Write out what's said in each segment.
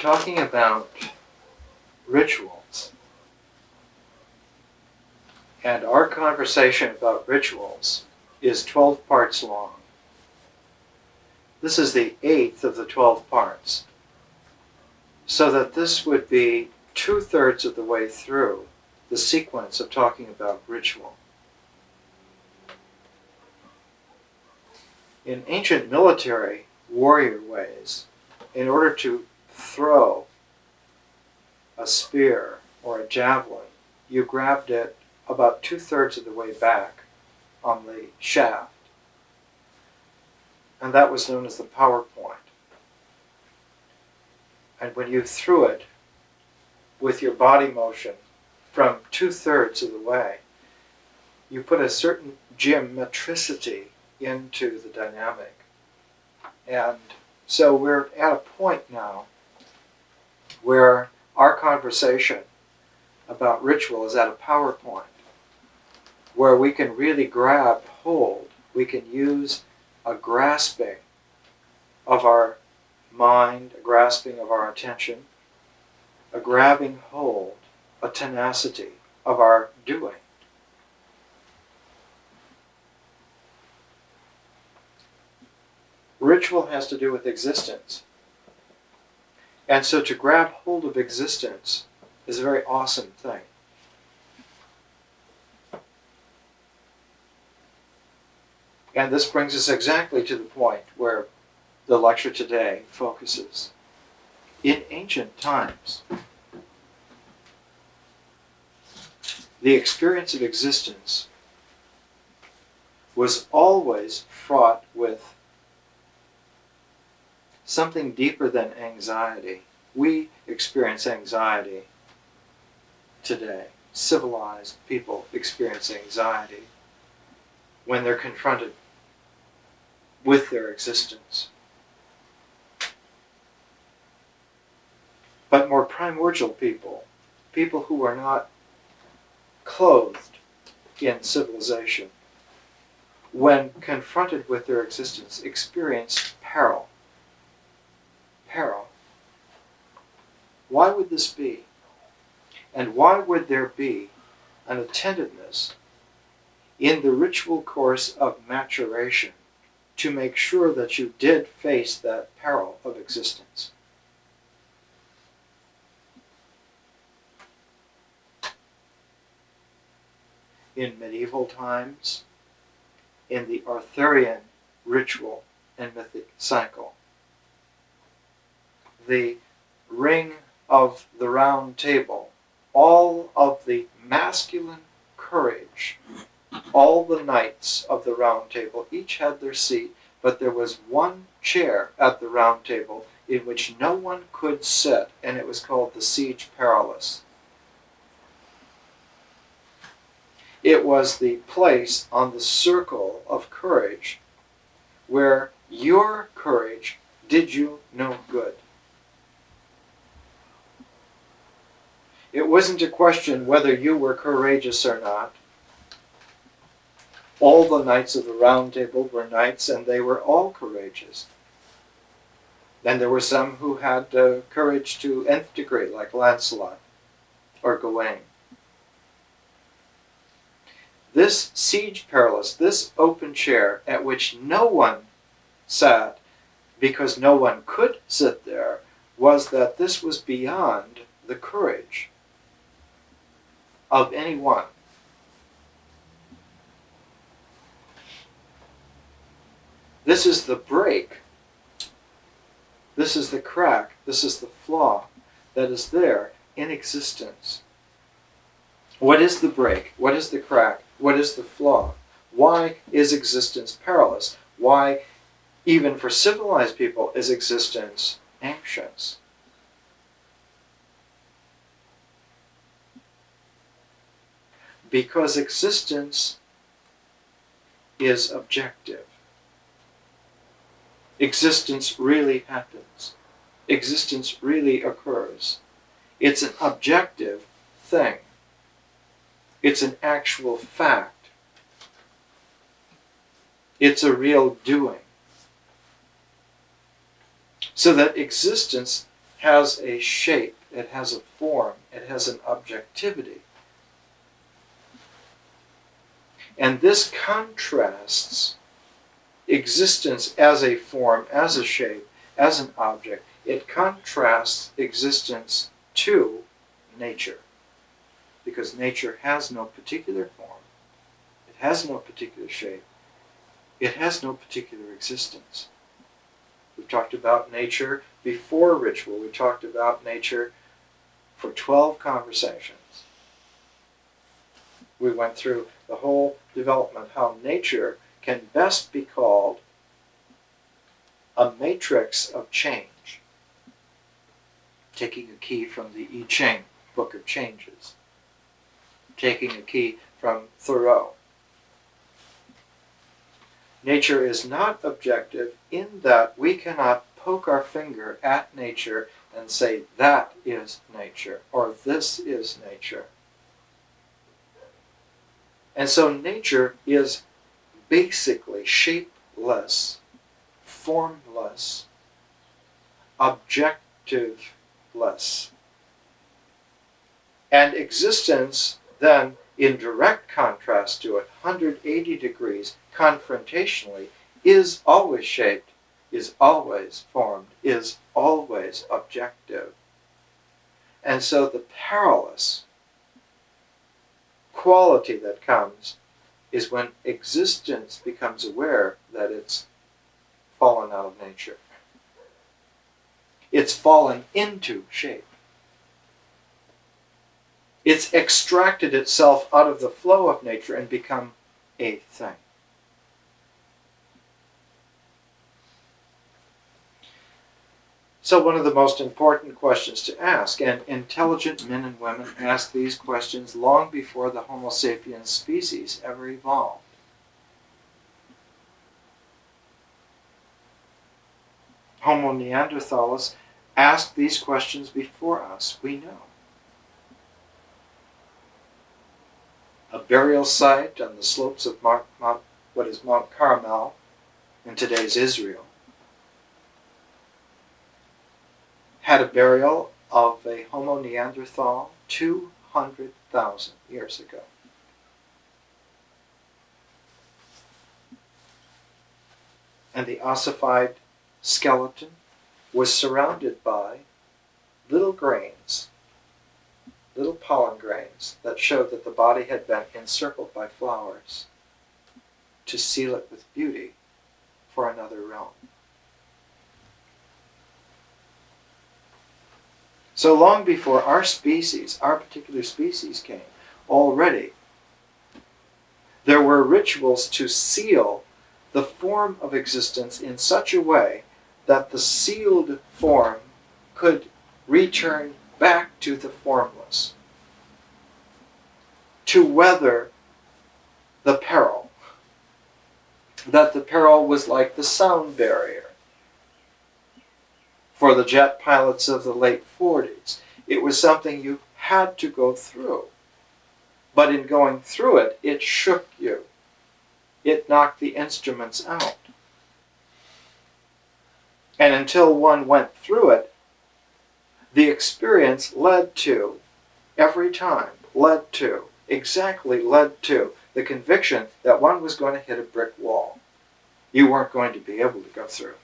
talking about rituals. And our conversation about rituals is 12 parts long. This is the 8th of the 12 parts. So that this would be 2/3 of the way through the sequence of talking about ritual. In ancient military warrior ways, in order to throw a spear or a javelin, you grabbed it about 2/3 of the way back on the shaft. And that was known as the power point. And when you threw it with your body motion from 2/3 of the way, you put a certain geometricity into the dynamic. And so we're at a point now where our conversation about ritual is at a power point, where we can really grab hold. We can use a grasping of our mind, a grasping of our attention, a grabbing hold, a tenacity of our doing. Ritual has to do with existence. And so to grab hold of existence is a very awesome thing. And this brings us exactly to the point where the lecture today focuses. In ancient times, the experience of existence was always fraught with something deeper than anxiety. We experience anxiety today. Civilized people experience anxiety when they're confronted with their existence. But more primordial people, people who are not clothed in civilization, when confronted with their existence, experience peril. Peril. Why would this be? And why would there be an attentiveness in the ritual course of maturation to make sure that you did face that peril of existence? In medieval times, in the Arthurian ritual and mythic cycle, the ring of the round table, all of the masculine courage, all the knights of the round table each had their seat, but there was one chair at the round table in which no one could sit, and it was called the Siege Perilous. It was the place on the circle of courage where your courage did you no good. It wasn't a question whether you were courageous or not. All the knights of the round table were knights, and they were all courageous. Then there were some who had courage to nth degree, like Lancelot or Gawain. This Siege Perilous, this open chair at which no one sat because no one could sit there, was that this was beyond the courage of anyone. This is the break. This is the crack. This is the flaw that is there in existence. What is the break? What is the crack? What is the flaw? Why is existence perilous? Why, even for civilized people, is existence anxious? Because existence is objective. Existence really happens. Existence really occurs. It's an objective thing. It's an actual fact. It's a real doing. So that existence has a shape, it has a form, it has an objectivity. And this contrasts existence as a form, as a shape, as an object. It contrasts existence to nature. Because nature has no particular form. It has no particular shape. It has no particular existence. We've talked about nature before ritual. We talked about nature for 12 conversations. We went through the whole development, how nature can best be called a matrix of change. Taking a key from the I Ching, Book of Changes. Taking a key from Thoreau. Nature is not objective in that we cannot poke our finger at nature and say that is nature or this is nature. And so nature is basically shapeless, formless, objectiveless. And existence then, in direct contrast to it, 180 degrees, confrontationally, is always shaped, is always formed, is always objective. And so the perilous quality that comes is when existence becomes aware that it's fallen out of nature. It's fallen into shape. It's extracted itself out of the flow of nature and become a thing. So one of the most important questions to ask, and intelligent men and women ask these questions long before the Homo sapiens species ever evolved. Homo neanderthalis asked these questions before us, we know. A burial site on the slopes of Mount Carmel in today's Israel had a burial of a Homo Neanderthal 200,000 years ago. And the ossified skeleton was surrounded by little grains, little pollen grains that showed that the body had been encircled by flowers to seal it with beauty for another realm. So long before our species, our particular species came, already there were rituals to seal the form of existence in such a way that the sealed form could return back to the formless, to weather the peril. That the peril was like the sound barrier. For the jet pilots of the late 40s, it was something you had to go through. But in going through it, it shook you. It knocked the instruments out. And until one went through it, the experience led to, every time, exactly led to the conviction that one was going to hit a brick wall. You weren't going to be able to go through.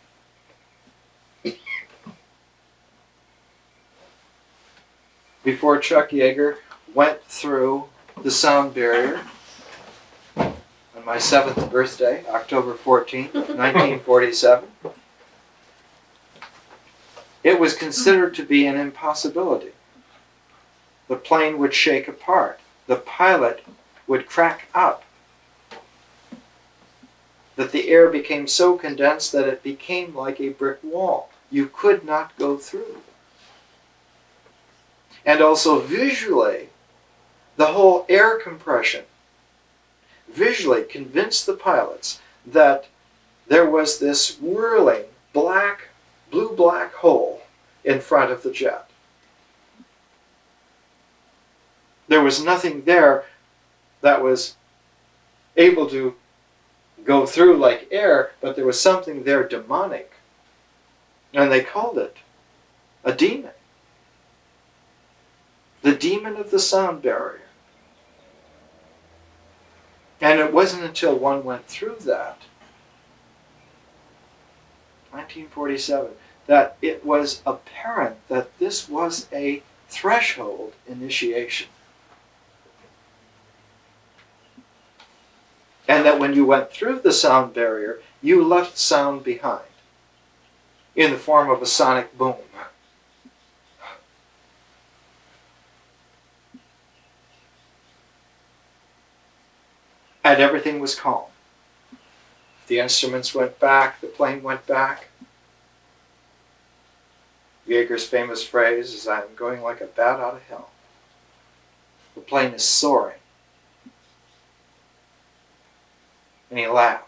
Before Chuck Yeager went through the sound barrier on my 7th birthday, October 14th, 1947, it was considered to be an impossibility. The plane would shake apart. The pilot would crack up. That the air became so condensed that it became like a brick wall. You could not go through. And also visually, the whole air compression visually convinced the pilots that there was this whirling blue-black hole in front of the jet. There was nothing there that was able to go through like air, but there was something there demonic. And they called it a demon. The demon of the sound barrier. And it wasn't until one went through that, 1947, that it was apparent that this was a threshold initiation. And that when you went through the sound barrier, you left sound behind in the form of a sonic boom. And everything was calm. The instruments went back, the plane went back. Yeager's famous phrase is, "I'm going like a bat out of hell." The plane is soaring. And he laughed.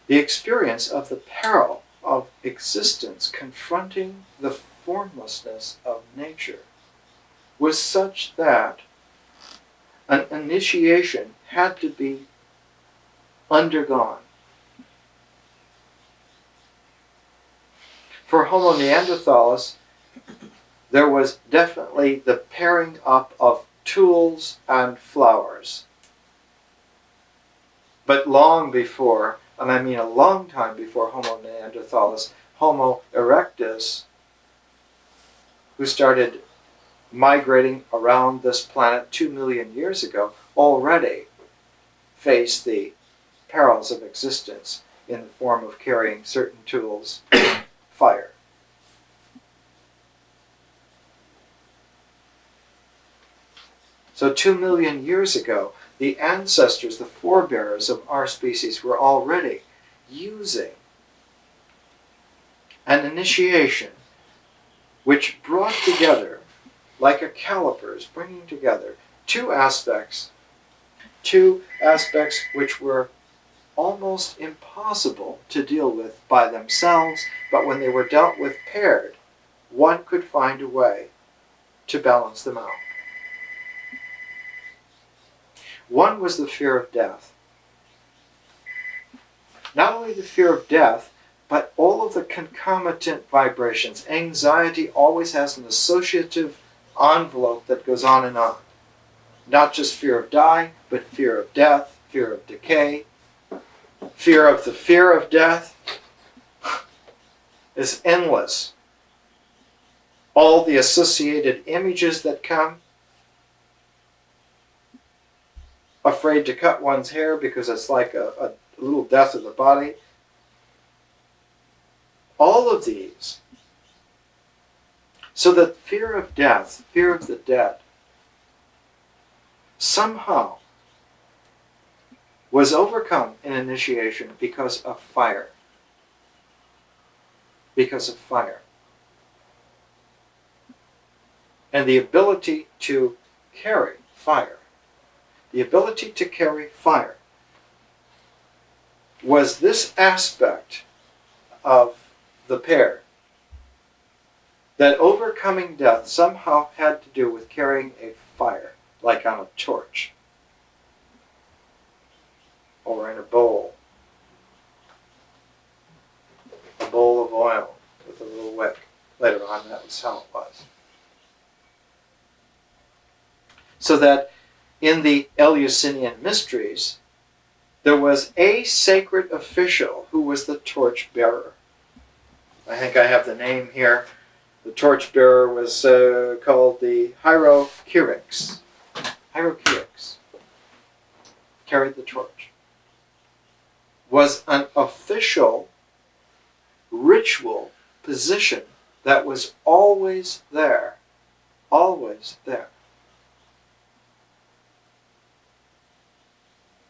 The experience of the peril of existence confronting the formlessness of nature was such that an initiation had to be undergone. For Homo neanderthalis, there was definitely the pairing up of tools and flowers. But long before, and I mean a long time before Homo neanderthalis, Homo erectus, who started migrating around this planet 2 million years ago, already faced the perils of existence in the form of carrying certain tools, fire. So 2 million years ago, the ancestors, the forebears of our species, were already using an initiation which brought together, like a calipers, bringing together two aspects which were almost impossible to deal with by themselves, but when they were dealt with paired, one could find a way to balance them out. One was the fear of death. Not only the fear of death, but all of the concomitant vibrations. Anxiety always has an associative envelope that goes on and on. Not just fear of dying, but fear of death, fear of decay, fear of the fear of death is endless. All the associated images that come. Afraid to cut one's hair because it's like a little death of the body. All of these. So that fear of death, fear of the dead, somehow was overcome in initiation because of fire. Because of fire. And the ability to carry fire. The ability to carry fire was this aspect of the pair, that overcoming death somehow had to do with carrying a fire, like on a torch, or in a bowl of oil with a little wick. Later on, that was how it was. So that in the Eleusinian mysteries, there was a sacred official who was the torch bearer. I think I have the name here. The torch bearer was called the Hierochirix. Hierochirix carried the torch. Was an official ritual position that was always there. Always there.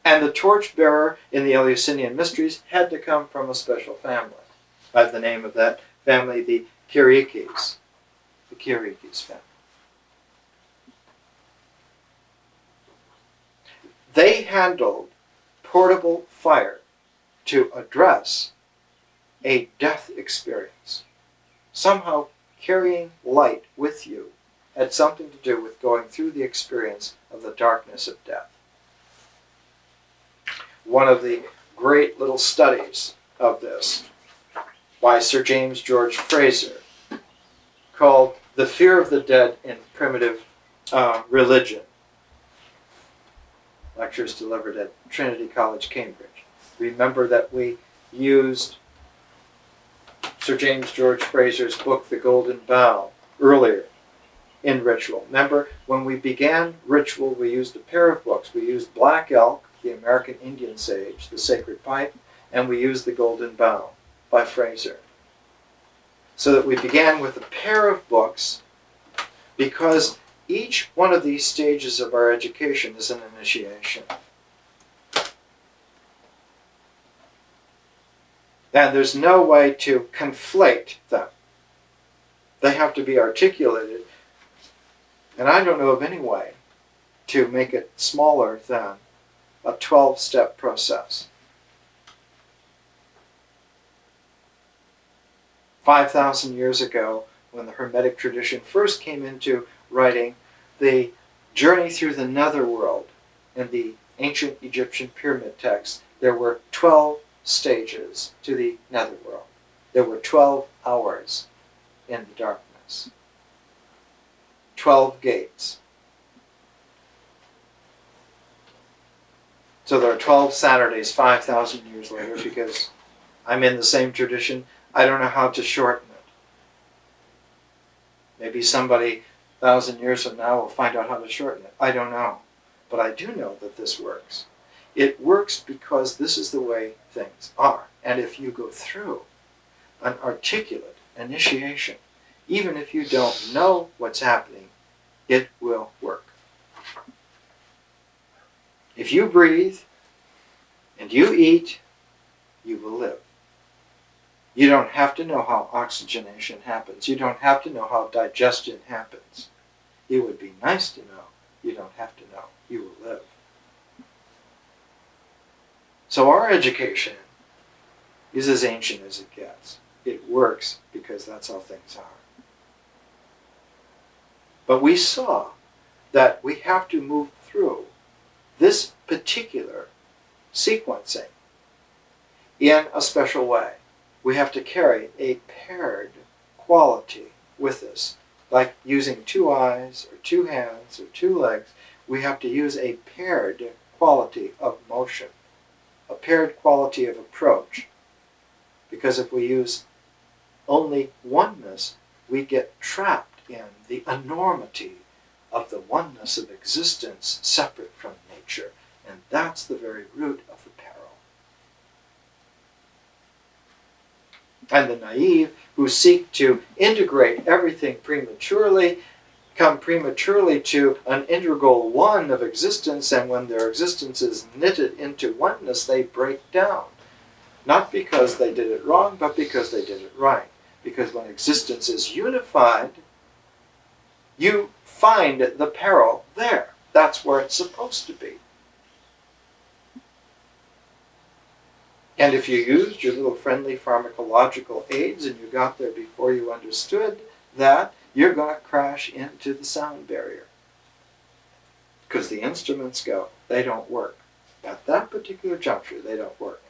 And the torchbearer in the Eleusinian mysteries had to come from a special family. I have the name of that family, the Kyriakes. The Kyriakes family. They handled portable fire to address a death experience. Somehow carrying light with you had something to do with going through the experience of the darkness of death. one of the great little studies of this by Sir James George Fraser called The Fear of the Dead in Primitive Religion. Lectures delivered at Trinity College, Cambridge. Remember that we used Sir James George Fraser's book, The Golden Bough, earlier in ritual. Remember, when we began ritual, we used a pair of books. We used Black Elk, the American Indian Sage, the Sacred Pipe, and we used The Golden Bough by Fraser. So that we began with a pair of books, because each one of these stages of our education is an initiation. And there's no way to conflate them. They have to be articulated. And I don't know of any way to make it smaller than a 12-step process. 5,000 years ago, when the Hermetic tradition first came into writing, the journey through the netherworld in the ancient Egyptian pyramid texts, there were 12 stages to the netherworld. There were 12 hours in the darkness. 12 gates. So there are 12 Saturdays 5,000 years later, because I'm in the same tradition. I don't know how to shorten it. Maybe somebody 1,000 years from now will find out how to shorten it. I don't know. But I do know that this works. It works because this is the way things are. And if you go through an articulate initiation, even if you don't know what's happening, it will work. If you breathe and you eat, you will live. You don't have to know how oxygenation happens. You don't have to know how digestion happens. It would be nice to know. You don't have to know. You will live. So our education is as ancient as it gets. It works because that's how things are. But we saw that we have to move through this particular sequencing in a special way. We have to carry a paired quality with us, like using 2 eyes or 2 hands or 2 legs. We have to use a paired quality of motion, a paired quality of approach. Because if we use only oneness, we get trapped in the enormity of the oneness of existence separate from nature. And that's the very root of the peril. And the naive who seek to integrate everything prematurely come prematurely to an integral one of existence, and when their existence is knitted into oneness, they break down. Not because they did it wrong, but because they did it right. Because when existence is unified, you find the peril there. That's where it's supposed to be. And if you used your little friendly pharmacological aids and you got there before you understood that, you're going to crash into the sound barrier. Because the instruments go, they don't work. At that particular juncture, they don't work.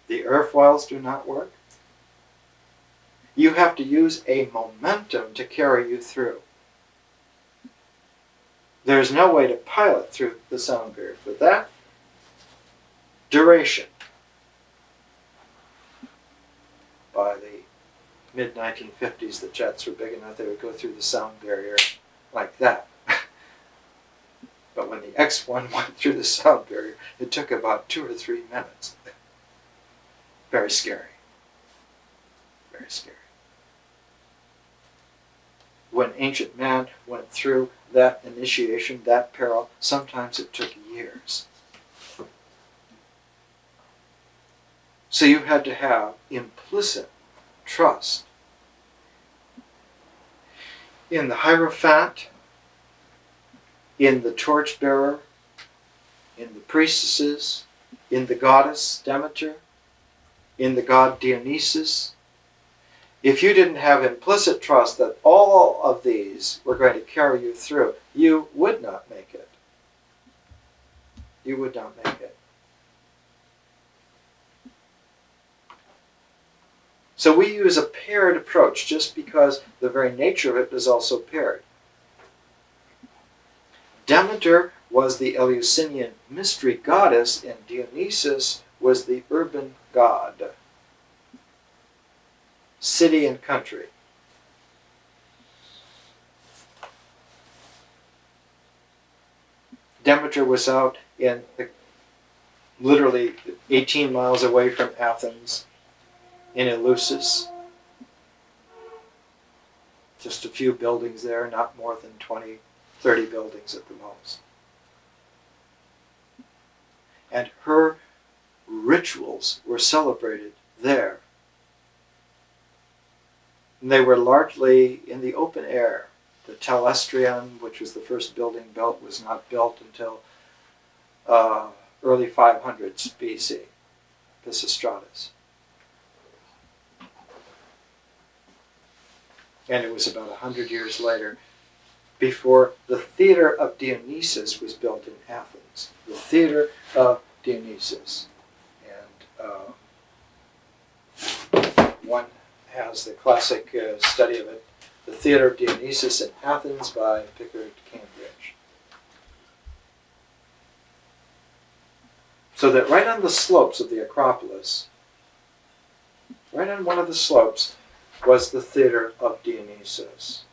The airfoils do not work. You have to use a momentum to carry you through. There's no way to pilot through the sound barrier. For that, duration. By the mid-1950s, the jets were big enough they would go through the sound barrier like that. But when the X-1 went through the sound barrier, it took about 2 or 3 minutes. Very scary. Very scary. When ancient man went through that initiation, that peril, sometimes it took years. So you had to have implicit trust in the Hierophant, in the torchbearer, in the priestesses, in the goddess Demeter, in the god Dionysus. If you didn't have implicit trust that all of these were going to carry you through, you would not make it. You would not make it. So we use a paired approach just because the very nature of it is also paired. Demeter was the Eleusinian mystery goddess, and Dionysus was the urban god. City and country. Demeter was out in literally 18 miles away from Athens in Elevsis. Just a few buildings there, not more than 20, 30 buildings at the most. And her rituals were celebrated there. And they were largely in the open air. The Telestrion, which was the first building built, was not built until early 500s BC, Pisistratus. And it was about 100 years later before the theater of Dionysus was built in Athens. The theater of Dionysus. And one has the classic study of it, The Theater of Dionysus in Athens by Pickard Cambridge. So that right on the slopes of the Acropolis, right on one of the slopes, was the theater of Dionysus.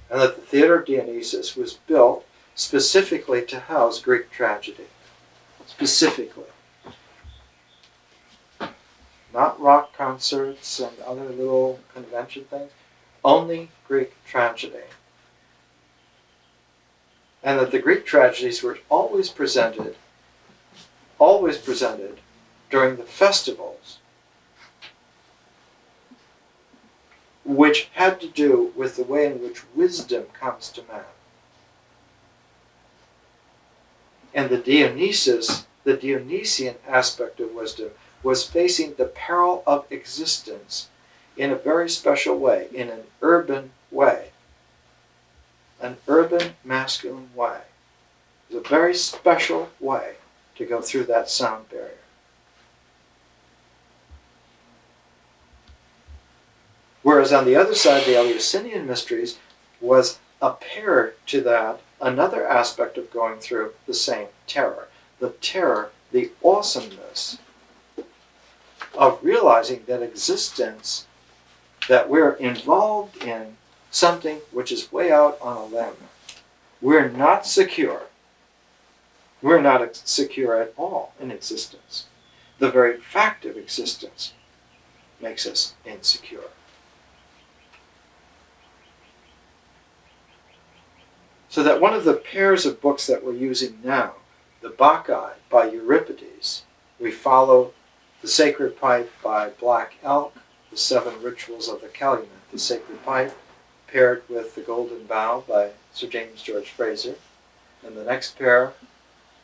And that the theater of Dionysus was built specifically to house Greek tragedy. Specifically. Not rock concerts and other little convention things. Only Greek tragedy. And that the Greek tragedies were always presented during the festivals, which had to do with the way in which wisdom comes to man. And the Dionysian aspect of wisdom was facing the peril of existence in a very special way, in an urban way. An urban, masculine way. It was a very special way to go through that sound barrier. Whereas on the other side, the Eleusinian mysteries was a pair to that, another aspect of going through the same terror. The terror, the awesomeness of realizing that existence, that we're involved in something which is way out on a limb. We're not secure. We're not secure at all in existence. The very fact of existence makes us insecure. So that one of the pairs of books that we're using now, the Bacchae by Euripides, we follow the Sacred Pipe by Black Elk, the Seven Rituals of the Calumet, the Sacred Pipe, paired with the Golden Bough by Sir James George Fraser. And the next pair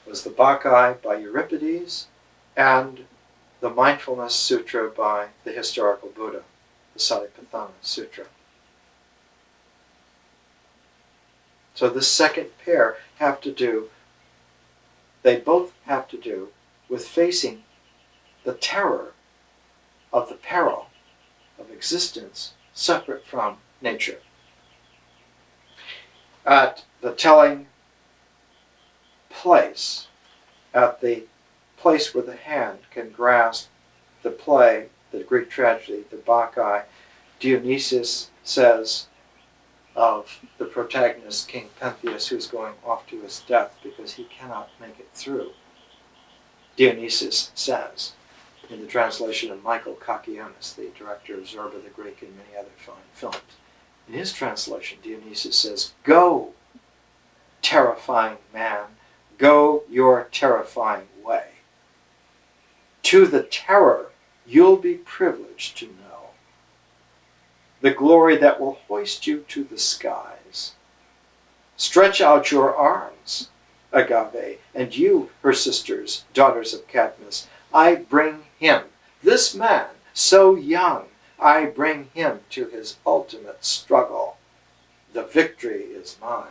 was the Bacchae by Euripides and the Mindfulness Sutra by the historical Buddha, the Satipatthana Sutra. So the second pair they both have to do with facing the terror of the peril of existence separate from nature. At the telling place, at the place where the hand can grasp the play, the Greek tragedy, the Bacchae, Dionysus says of the protagonist, King Pentheus, who's going off to his death because he cannot make it through. Dionysus says, in the translation of Michael Kakionis, the director of Zorba the Greek and many other fine films, in his translation, Dionysus says, "Go, terrifying man, go your terrifying way. To the terror you'll be privileged to know. The glory that will hoist you to the skies. Stretch out your arms, Agave, and you, her sisters, daughters of Cadmus. I bring him, this man, so young, I bring him to his ultimate struggle. The victory is mine.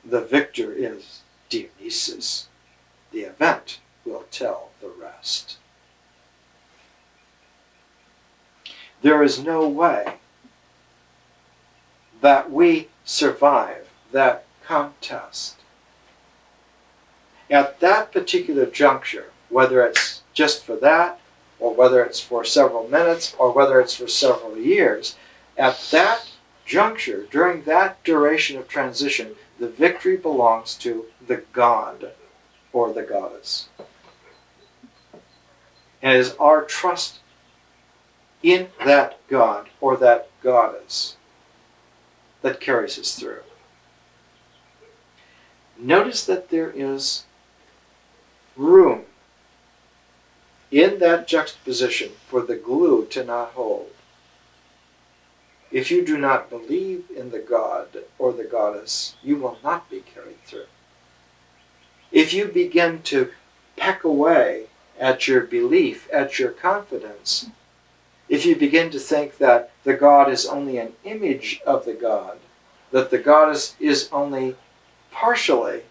The victor is Dionysus. The event will tell the rest." there is no way that we survive that contest. At that particular juncture, whether it's just for that, or whether it's for several minutes, or whether it's for several years, at that juncture, during that duration of transition, the victory belongs to the god or the goddess. And it is our trust in that god or that goddess that carries us through. Notice that there is room in that juxtaposition for the glue to not hold. If you do not believe in the god or the goddess, you will not be carried through. If you begin to peck away at your belief, at your confidence, if you begin to think that the god is only an image of the god, that the goddess is only partially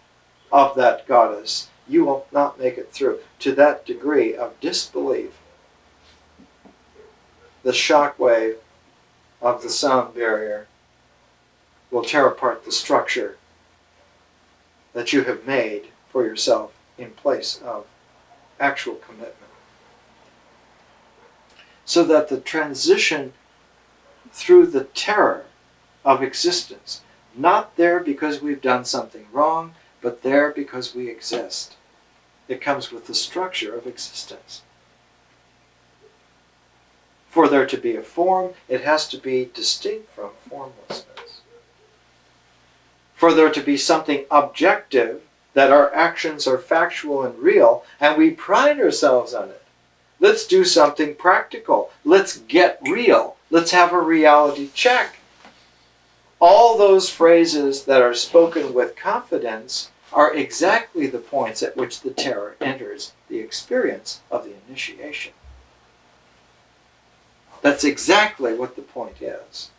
of that goddess, you will not make it through. To that degree of disbelief, the shock wave of the sound barrier will tear apart the structure that you have made for yourself in place of actual commitment. So that the transition through the terror of existence, not there because we've done something wrong, but there because we exist. It comes with the structure of existence. For there to be a form, it has to be distinct from formlessness. For there to be something objective, that our actions are factual and real, and we pride ourselves on it. Let's do something practical. Let's get real. Let's have a reality check. All those phrases that are spoken with confidence are exactly the points at which the terror enters the experience of the initiation. That's exactly what the point is.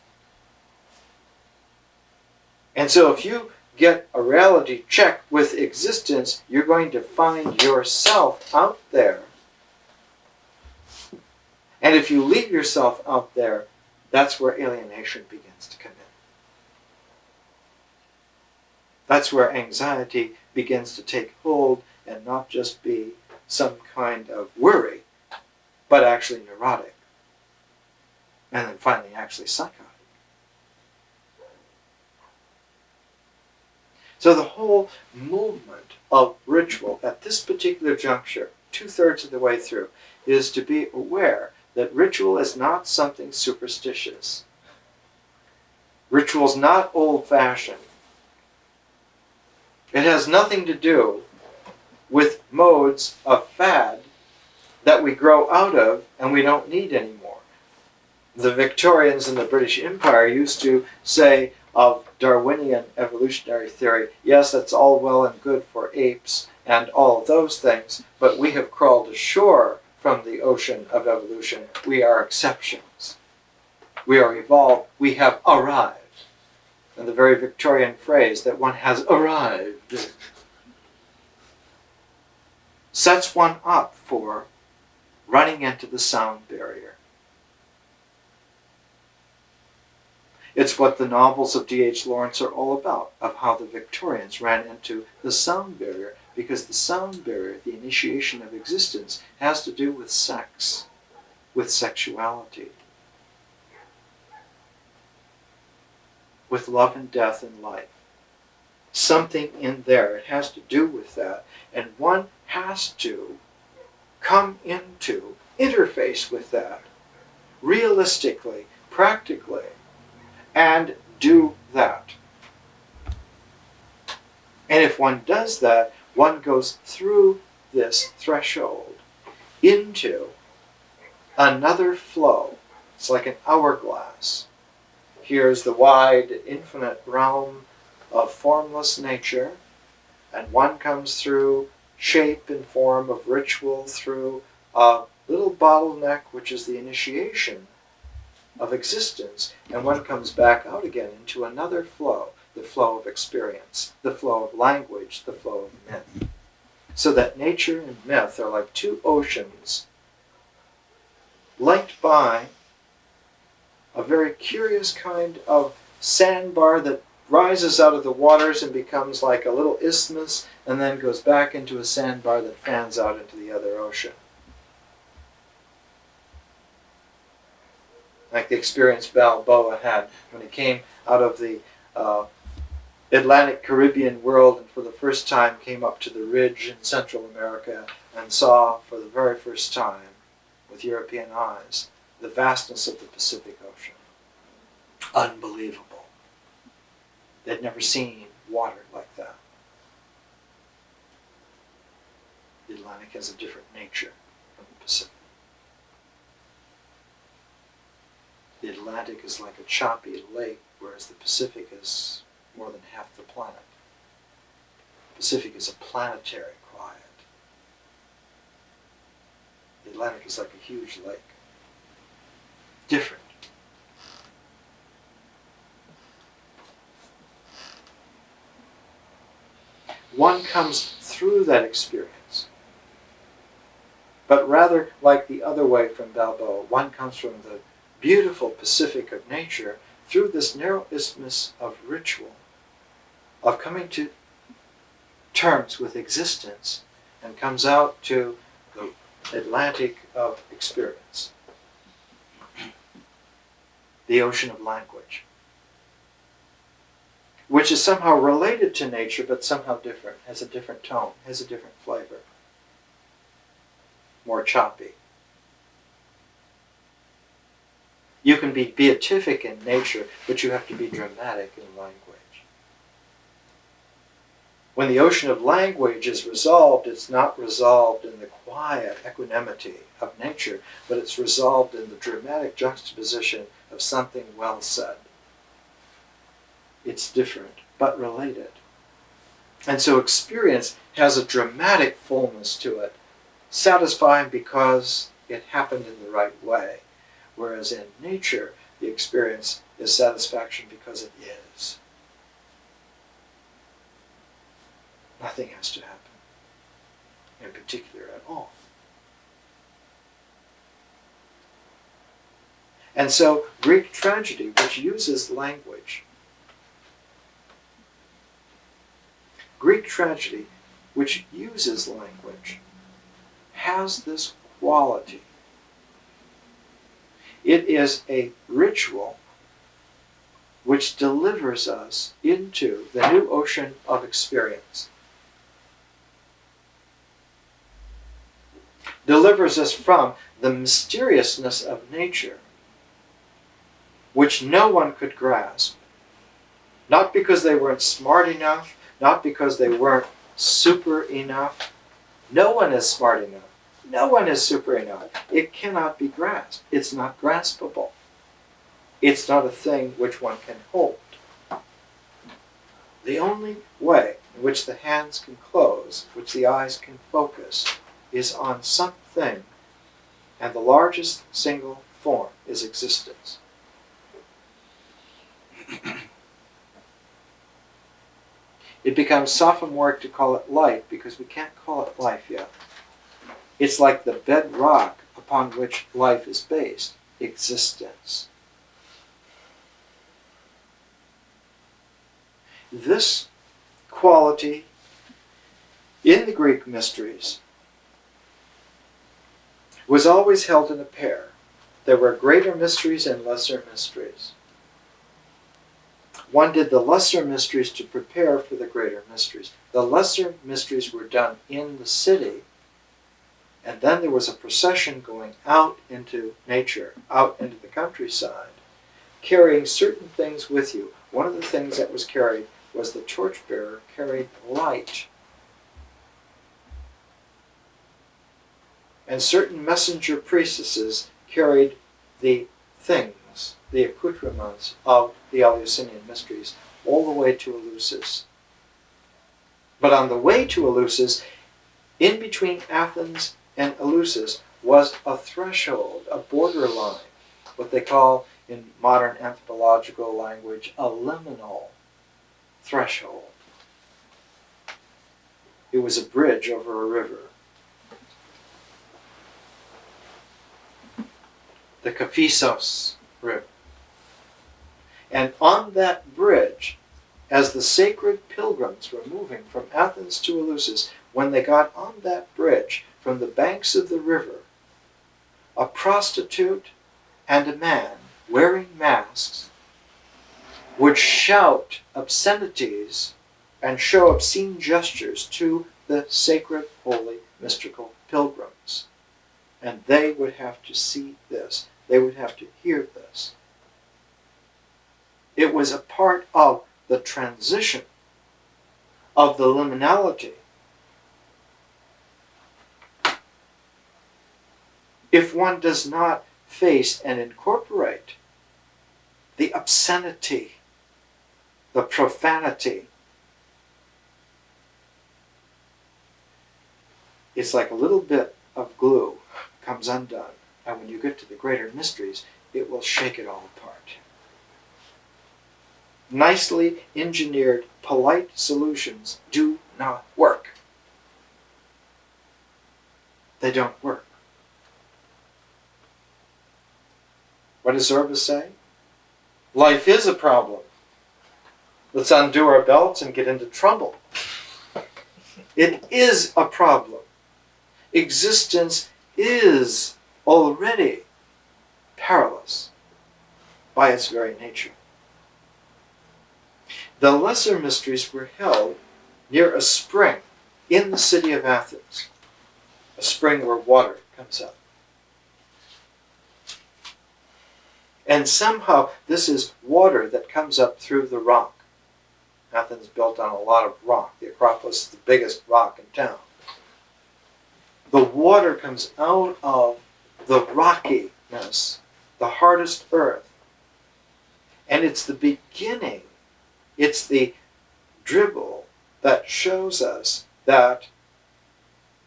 And so if you get a reality check with existence, you're going to find yourself out there. And if you leave yourself out there, that's where alienation begins to come in. That's where anxiety begins to take hold and not just be some kind of worry, but actually neurotic. And then finally actually psychotic. So the whole movement of ritual at this particular juncture, 2/3 of the way through, is to be aware that ritual is not something superstitious. Ritual is not old-fashioned. It has nothing to do with modes of fad that we grow out of and we don't need anymore. The Victorians in the British Empire used to say of Darwinian evolutionary theory, yes, that's all well and good for apes and all of those things, but we have crawled ashore from the ocean of evolution. We are exceptions. We are evolved. We have arrived. And the very Victorian phrase that one has arrived sets one up for running into the sound barrier. It's what the novels of D.H. Lawrence are all about, of how the Victorians ran into the sound barrier, because the sound barrier, the initiation of existence, has to do with sex, with sexuality, with love and death and life. Something in there, it has to do with that. And one has to come into interface with that, realistically, practically, and do that. And if one does that, one goes through this threshold into another flow. It's like an hourglass. Here's the wide, infinite realm of formless nature, and one comes through shape and form of ritual through a little bottleneck, which is the initiation of existence, and one comes back out again into another flow, the flow of experience, the flow of language, the flow of myth. So that nature and myth are like two oceans linked by a very curious kind of sandbar that rises out of the waters and becomes like a little isthmus and then goes back into a sandbar that fans out into the other ocean. Like the experience Balboa had when he came out of the Atlantic Caribbean world and for the first time came up to the ridge in Central America and saw for the very first time with European eyes the vastness of the Pacific Ocean. Unbelievable. They'd never seen water like that. The Atlantic has a different nature from the Pacific. The Atlantic is like a choppy lake, whereas the Pacific is more than half the planet. The Pacific is a planetary quiet. The Atlantic is like a huge lake. Different. One comes through that experience, but rather like the other way from Balboa, one comes from the beautiful Pacific of nature through this narrow isthmus of ritual, of coming to terms with existence, and comes out to the Atlantic of experience, the ocean of language, which is somehow related to nature but somehow different, has a different tone, has a different flavor, more choppy. You can be beatific in nature, but you have to be dramatic in language. When the ocean of language is resolved, it's not resolved in the quiet equanimity of nature, but it's resolved in the dramatic juxtaposition of something well said. It's different, but related. And so experience has a dramatic fullness to it, satisfying because it happened in the right way. Whereas in nature, the experience is satisfaction because it is. Nothing has to happen, in particular at all. And so Greek tragedy, which uses language, has this quality. It is a ritual which delivers us into the new ocean of experience. Delivers us from the mysteriousness of nature, which no one could grasp. Not because they weren't smart enough, not because they weren't super enough. No one is smart enough. No one is super enough. It cannot be grasped. It's not graspable. It's not a thing which one can hold. The only way in which the hands can close, which the eyes can focus, is on something, and the largest single form is existence. It becomes sophomoric to call it life because we can't call it life yet. It's like the bedrock upon which life is based, existence. This quality in the Greek mysteries was always held in a pair. There were greater mysteries and lesser mysteries. One did the lesser mysteries to prepare for the greater mysteries. The lesser mysteries were done in the city, and then there was a procession going out into nature, out into the countryside, carrying certain things with you. One of the things that was carried was the torchbearer carried light. And certain messenger priestesses carried the things, the accoutrements of the Eleusinian mysteries, all the way to Eleusis. But on the way to Eleusis, in between Athens and Eleusis, was a threshold, a borderline, what they call in modern anthropological language a liminal threshold. It was a bridge over a river. The Dionysos River. And on that bridge, as the sacred pilgrims were moving from Athens to Eleusis, when they got on that bridge from the banks of the river, a prostitute and a man wearing masks would shout obscenities and show obscene gestures to the sacred, holy, mystical pilgrims. And they would have to see this. They would have to hear this. It was a part of the transition of the liminality. If one does not face and incorporate the obscenity, the profanity, it's like a little bit of glue comes undone, and when you get to the greater mysteries, it will shake it all apart. Nicely engineered, polite solutions do not work. They don't work. What does Zorba say? Life is a problem. Let's undo our belts and get into trouble. It is a problem. Existence is already perilous by its very nature. The lesser mysteries were held near a spring in the city of Athens, a spring where water comes up. And somehow this is water that comes up through the rock. Athens is built on a lot of rock. The Acropolis is the biggest rock in town. The water comes out of the rockiness, the hardest earth. And it's the beginning, it's the dribble that shows us that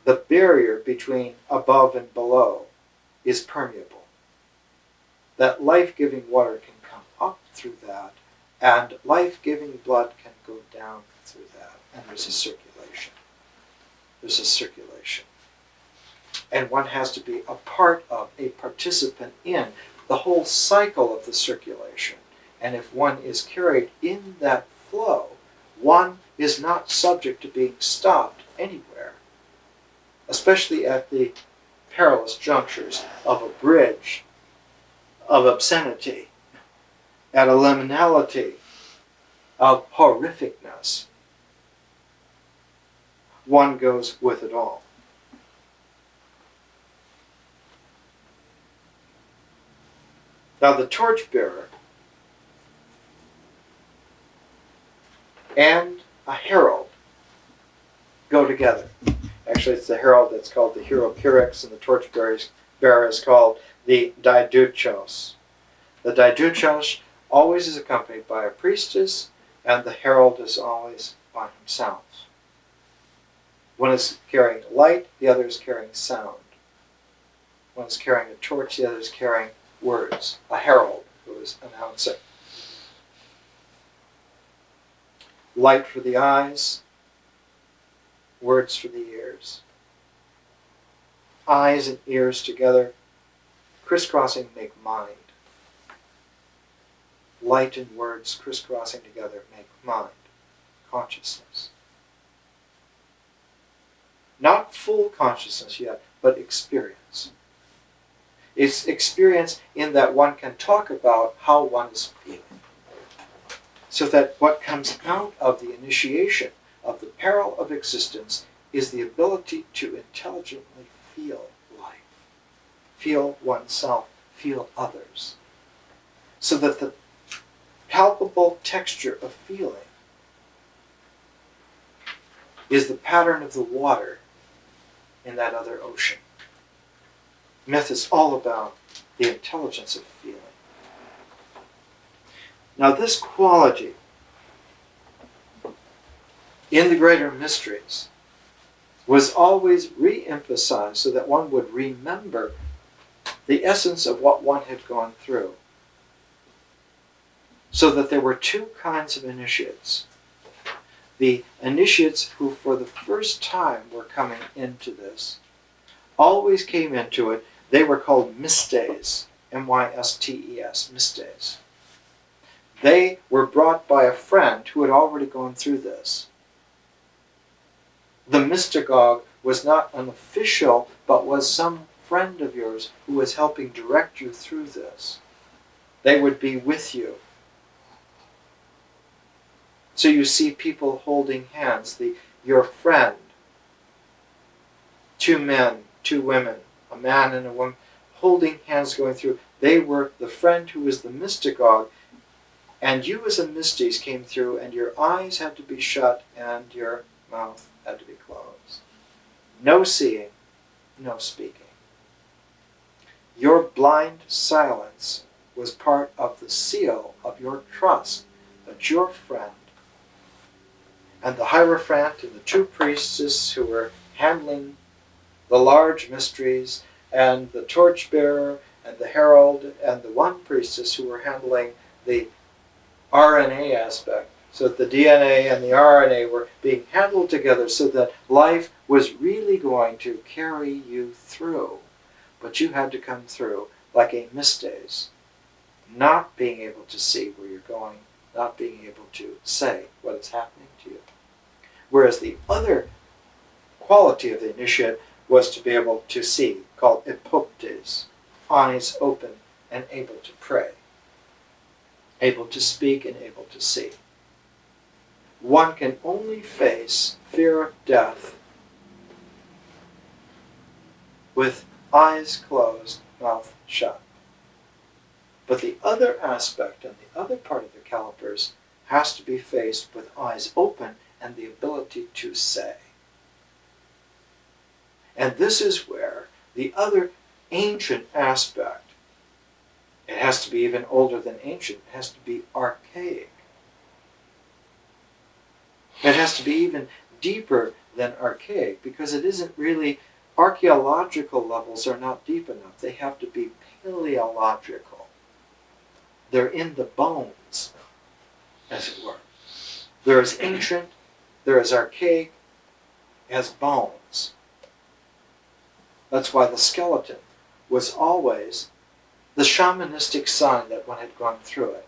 the barrier between above and below is permeable. That life-giving water can come up through that, and life-giving blood can go down through that. And there's a circulation. There's a circulation. And one has to be a part of, a participant in the whole cycle of the circulation. And if one is carried in that flow, one is not subject to being stopped anywhere, especially at the perilous junctures of a bridge, of obscenity, at a liminality, of horrificness. One goes with it all. Now the torchbearer and a herald go together. Actually, it's the herald that's called the hierokyrex, and the torchbearer is called the diduchos. The diduchos always is accompanied by a priestess, and the herald is always by himself. One is carrying light, the other is carrying sound. One is carrying a torch, the other is carrying words. A herald who is announcing. Light for the eyes, words for the ears. Eyes and ears together, crisscrossing, make mind. Light and words crisscrossing together make mind, consciousness. Not full consciousness yet, but experience. It's experience in that one can talk about how one is feeling. So that what comes out of the initiation of the peril of existence is the ability to intelligently feel life, feel oneself, feel others. So that the palpable texture of feeling is the pattern of the water in that other ocean. Myth is all about the intelligence of feeling. Now this quality in the greater mysteries was always re-emphasized so that one would remember the essence of what one had gone through. So that there were two kinds of initiates. The initiates who for the first time were coming into this always came into it. They were called mystes, M-Y-S-T-E-S, mystes. They were brought by a friend who had already gone through this. The mystagogue was not an official, but was some friend of yours who was helping direct you through this. They would be with you. So you see people holding hands, your friend, two men, two women, a man and a woman, holding hands going through. They were the friend who was the mystagogue, and you as a mystes came through, and your eyes had to be shut and your mouth had to be closed. No seeing, no speaking. Your blind silence was part of the seal of your trust that your friend and the Hierophant and the two priestesses who were handling the large mysteries, and the torchbearer and the herald and the one priestess who were handling the RNA aspect, so that the DNA and the RNA were being handled together so that life was really going to carry you through. But you had to come through like a mystes, not being able to see where you're going, not being able to say what is happening to you. Whereas the other quality of the initiate was to be able to see, called epoptes, eyes open and able to pray, able to speak and able to see. One can only face fear of death with eyes closed, mouth shut. But the other aspect and the other part of the calipers has to be faced with eyes open and the ability to say. And this is where the other ancient aspect, it has to be even older than ancient, it has to be archaic. It has to be even deeper than archaic, because it isn't really, archaeological levels are not deep enough. They have to be paleological. They're in the bones, as it were. There is ancient, there is archaic, as bones. That's why the skeleton was always the shamanistic sign that one had gone through it.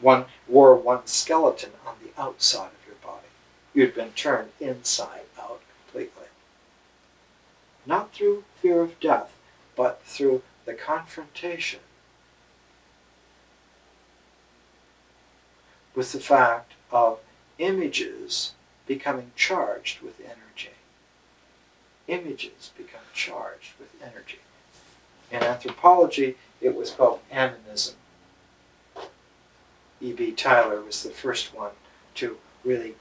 One wore one skeleton on the outside of your body. You'd been turned inside out completely. Not through fear of death, but through the confrontation with the fact of images becoming charged with energy. Images become charged with energy. In anthropology, it was called animism. E.B. Tyler was the first one to really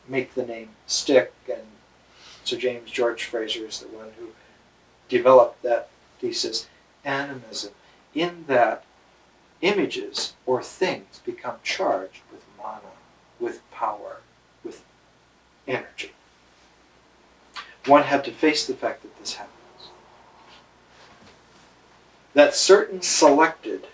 make the name stick, and Sir James George Fraser is the one who developed that thesis, animism, in that images or things become charged with mana, with power, with energy. One had to face the fact that this happens. That certain selected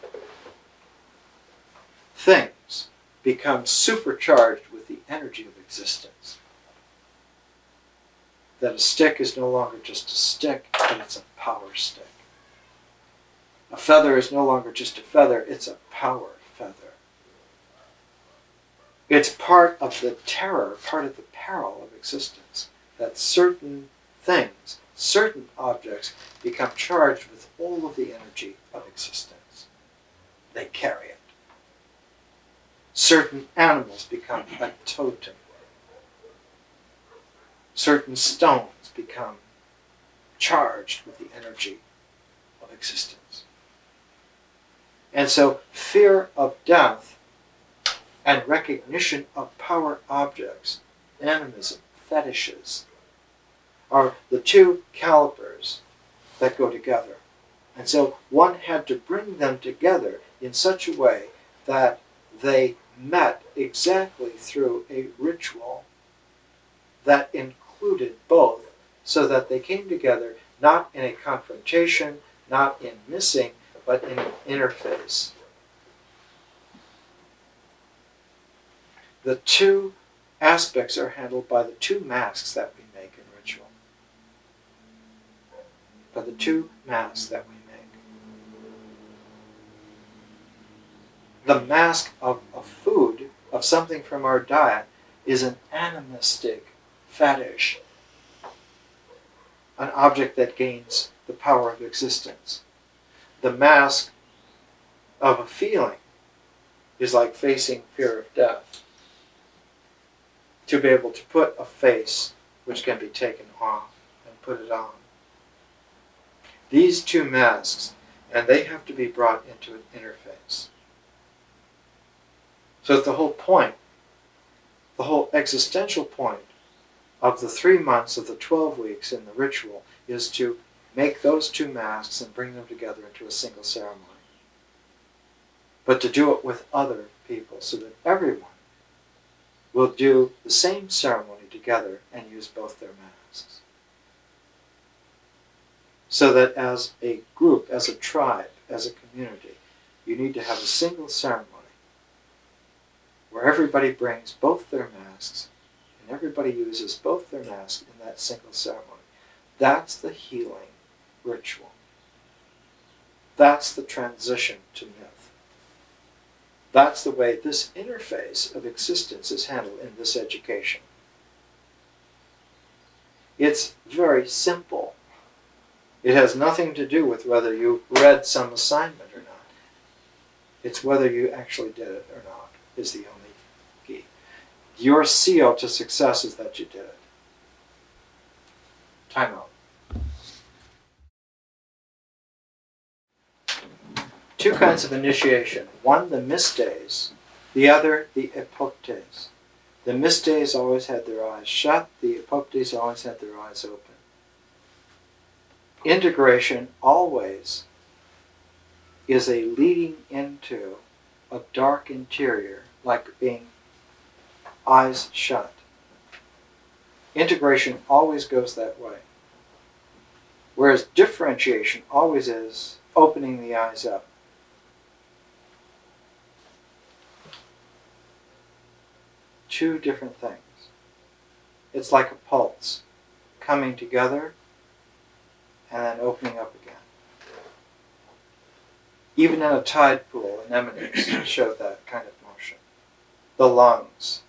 things become supercharged with the energy of existence. That a stick is no longer just a stick, but it's a power stick. A feather is no longer just a feather, it's a power feather. It's part of the terror, part of the peril of existence, that certain things, certain objects become charged with all of the energy of existence. They carry it. Certain animals become a totem. Certain stones become charged with the energy of existence. And so fear of death and recognition of power objects, animism, fetishes, are the two calipers that go together. And so one had to bring them together in such a way that they met exactly through a ritual that included both, so that they came together not in a confrontation, not in missing, but in an interface. The two aspects are handled by the two masks that we make in ritual. By the two masks that we make. The mask of a food of something from our diet is an animistic fetish, an object that gains the power of existence. The mask of a feeling is like facing fear of death. To be able to put a face which can be taken off and put it on. These two masks, and they have to be brought into an interface. So the whole point, the whole existential point of the 3 months of the 12 weeks in the ritual is to make those two masks and bring them together into a single ceremony. But to do it with other people so that everyone will do the same ceremony together and use both their masks. So that as a group, as a tribe, as a community, you need to have a single ceremony where everybody brings both their masks and everybody uses both their masks in that single ceremony. That's the healing ritual. That's the transition to myth. That's the way this interface of existence is handled in this education. It's very simple. It has nothing to do with whether you read some assignment or not. It's whether you actually did it or not is the only key. Your seal to success is that you did it. Time out. Two kinds of initiation. One, the mistes. The other, the epoptes. The mistes always had their eyes shut. The epoptes always had their eyes open. Integration always is a leading into a dark interior, like being eyes shut. Integration always goes that way. Whereas differentiation always is opening the eyes up. Two different things. It's like a pulse, coming together and then opening up again. Even in a tide pool, anemones show that kind of motion. The lungs.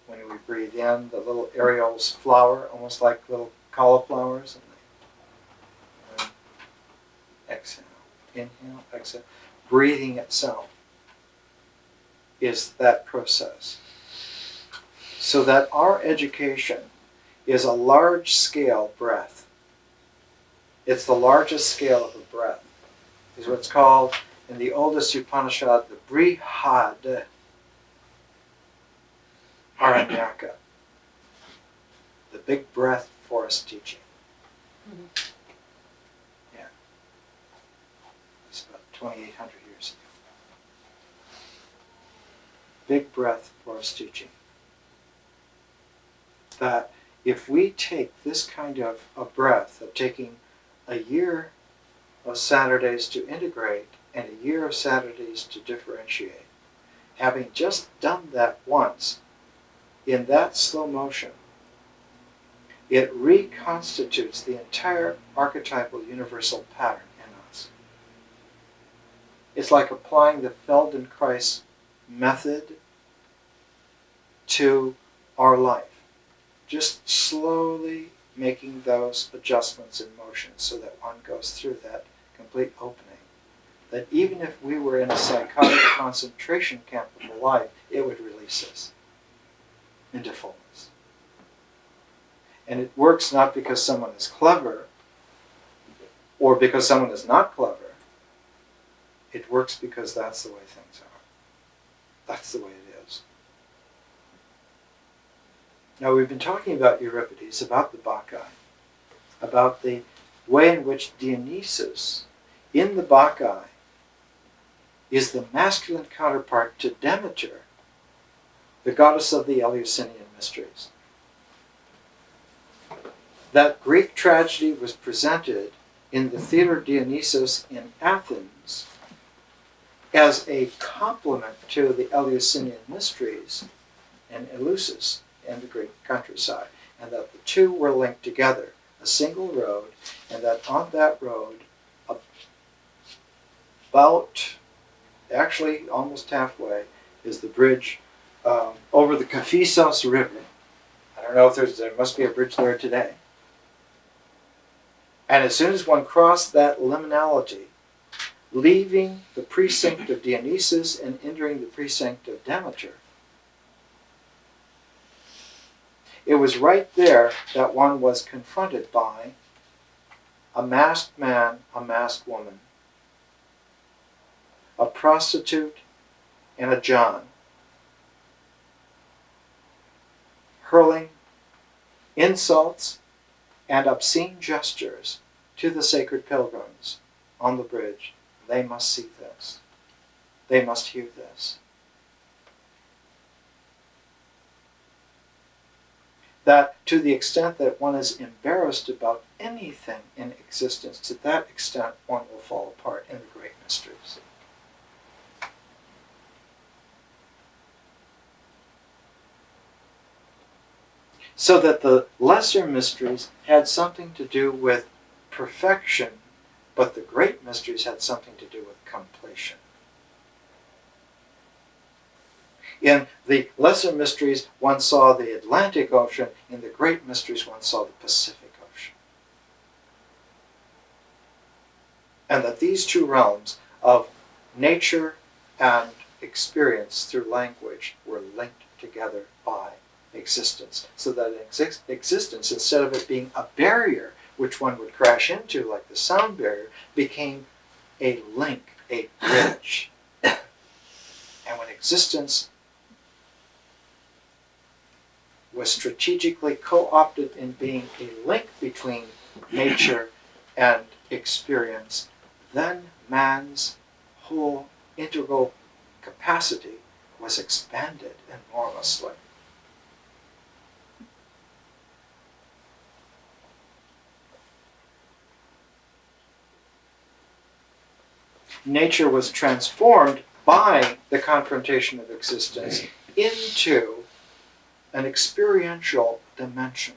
When we breathe in, the little areoles flower, almost like little cauliflowers, and then exhale, inhale, exhale. Breathing itself is that process. So that our education is a large-scale breath. It's the largest scale of a breath. It's what's called, in the oldest Upanishad, the Brihad Aranyaka, the big breath forest teaching. Mm-hmm. Yeah. It's about 2,800 years ago. Big breath forest teaching. That if we take this kind of a breath of taking a year of Saturdays to integrate and a year of Saturdays to differentiate, having just done that once, in that slow motion, it reconstitutes the entire archetypal universal pattern in us. It's like applying the Feldenkrais method to our life. Just slowly making those adjustments in motion so that one goes through that complete opening. That even if we were in a psychotic concentration camp of a life, it would release us into fullness. And it works not because someone is clever or because someone is not clever. It works because that's the way things are. That's the way it is. Now we've been talking about Euripides, about the Bacchae, about the way in which Dionysus, in the Bacchae, is the masculine counterpart to Demeter, the goddess of the Eleusinian mysteries. That Greek tragedy was presented in the Theatre Dionysos in Athens as a complement to the Eleusinian mysteries and Eleusis in the Greek countryside, and that the two were linked together, a single road, and that on that road, about, actually almost halfway, is the bridge over the Dionysos River. I don't know if there must be a bridge there today. And as soon as one crossed that liminality, leaving the precinct of Dionysus and entering the precinct of Demeter, it was right there that one was confronted by a masked man, a masked woman, a prostitute, and a John, hurling insults and obscene gestures to the sacred pilgrims on the bridge. They must see this. They must hear this. That to the extent that one is embarrassed about anything in existence, to that extent one will fall apart in the great mysteries. So that the lesser mysteries had something to do with perfection, but the great mysteries had something to do with completion. In the lesser mysteries, one saw the Atlantic Ocean. In the great mysteries, one saw the Pacific Ocean. And that these two realms of nature and experience through language were linked together by existence. So that existence, instead of it being a barrier which one would crash into like the sound barrier, became a link, a bridge. And when existence was strategically co-opted in being a link between nature and experience, then man's whole integral capacity was expanded enormously. Nature was transformed by the confrontation of existence into an experiential dimension.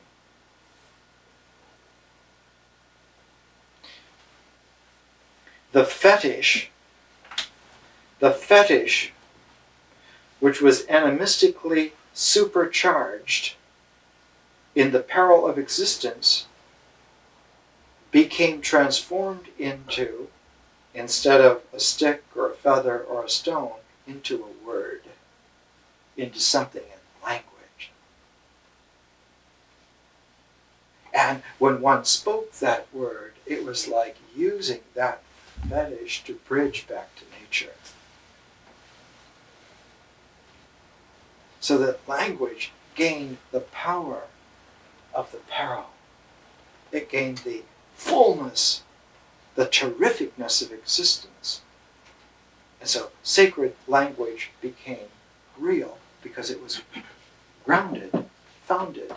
The fetish, which was animistically supercharged in the peril of existence, became transformed into, instead of a stick or a feather or a stone, into a word, into something in language. And when one spoke that word, it was like using that fetish to bridge back to nature. So that language gained the power of the peril. It gained the fullness, the terrificness of existence. And so sacred language became real because it was grounded, founded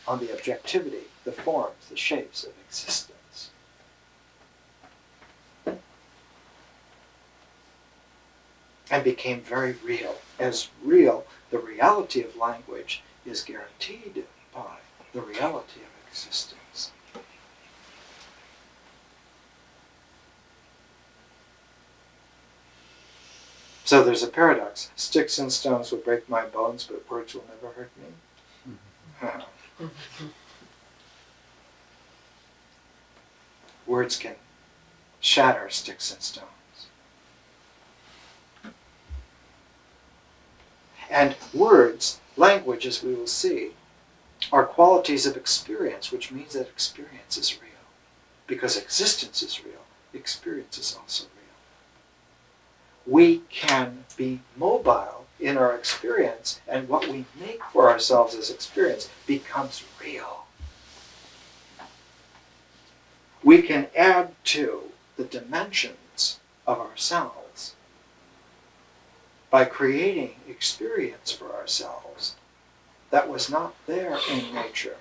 on the objectivity, the forms, the shapes of existence. And became very real. As real, the reality of language is guaranteed by the reality of existence. So there's a paradox. Sticks and stones will break my bones, but words will never hurt me. Mm-hmm. Words can shatter sticks and stones. And words, language, as we will see, are qualities of experience, which means that experience is real. Because existence is real, experience is also real. We can be mobile in our experience, and what we make for ourselves as experience becomes real. We can add to the dimensions of ourselves by creating experience for ourselves that was not there in nature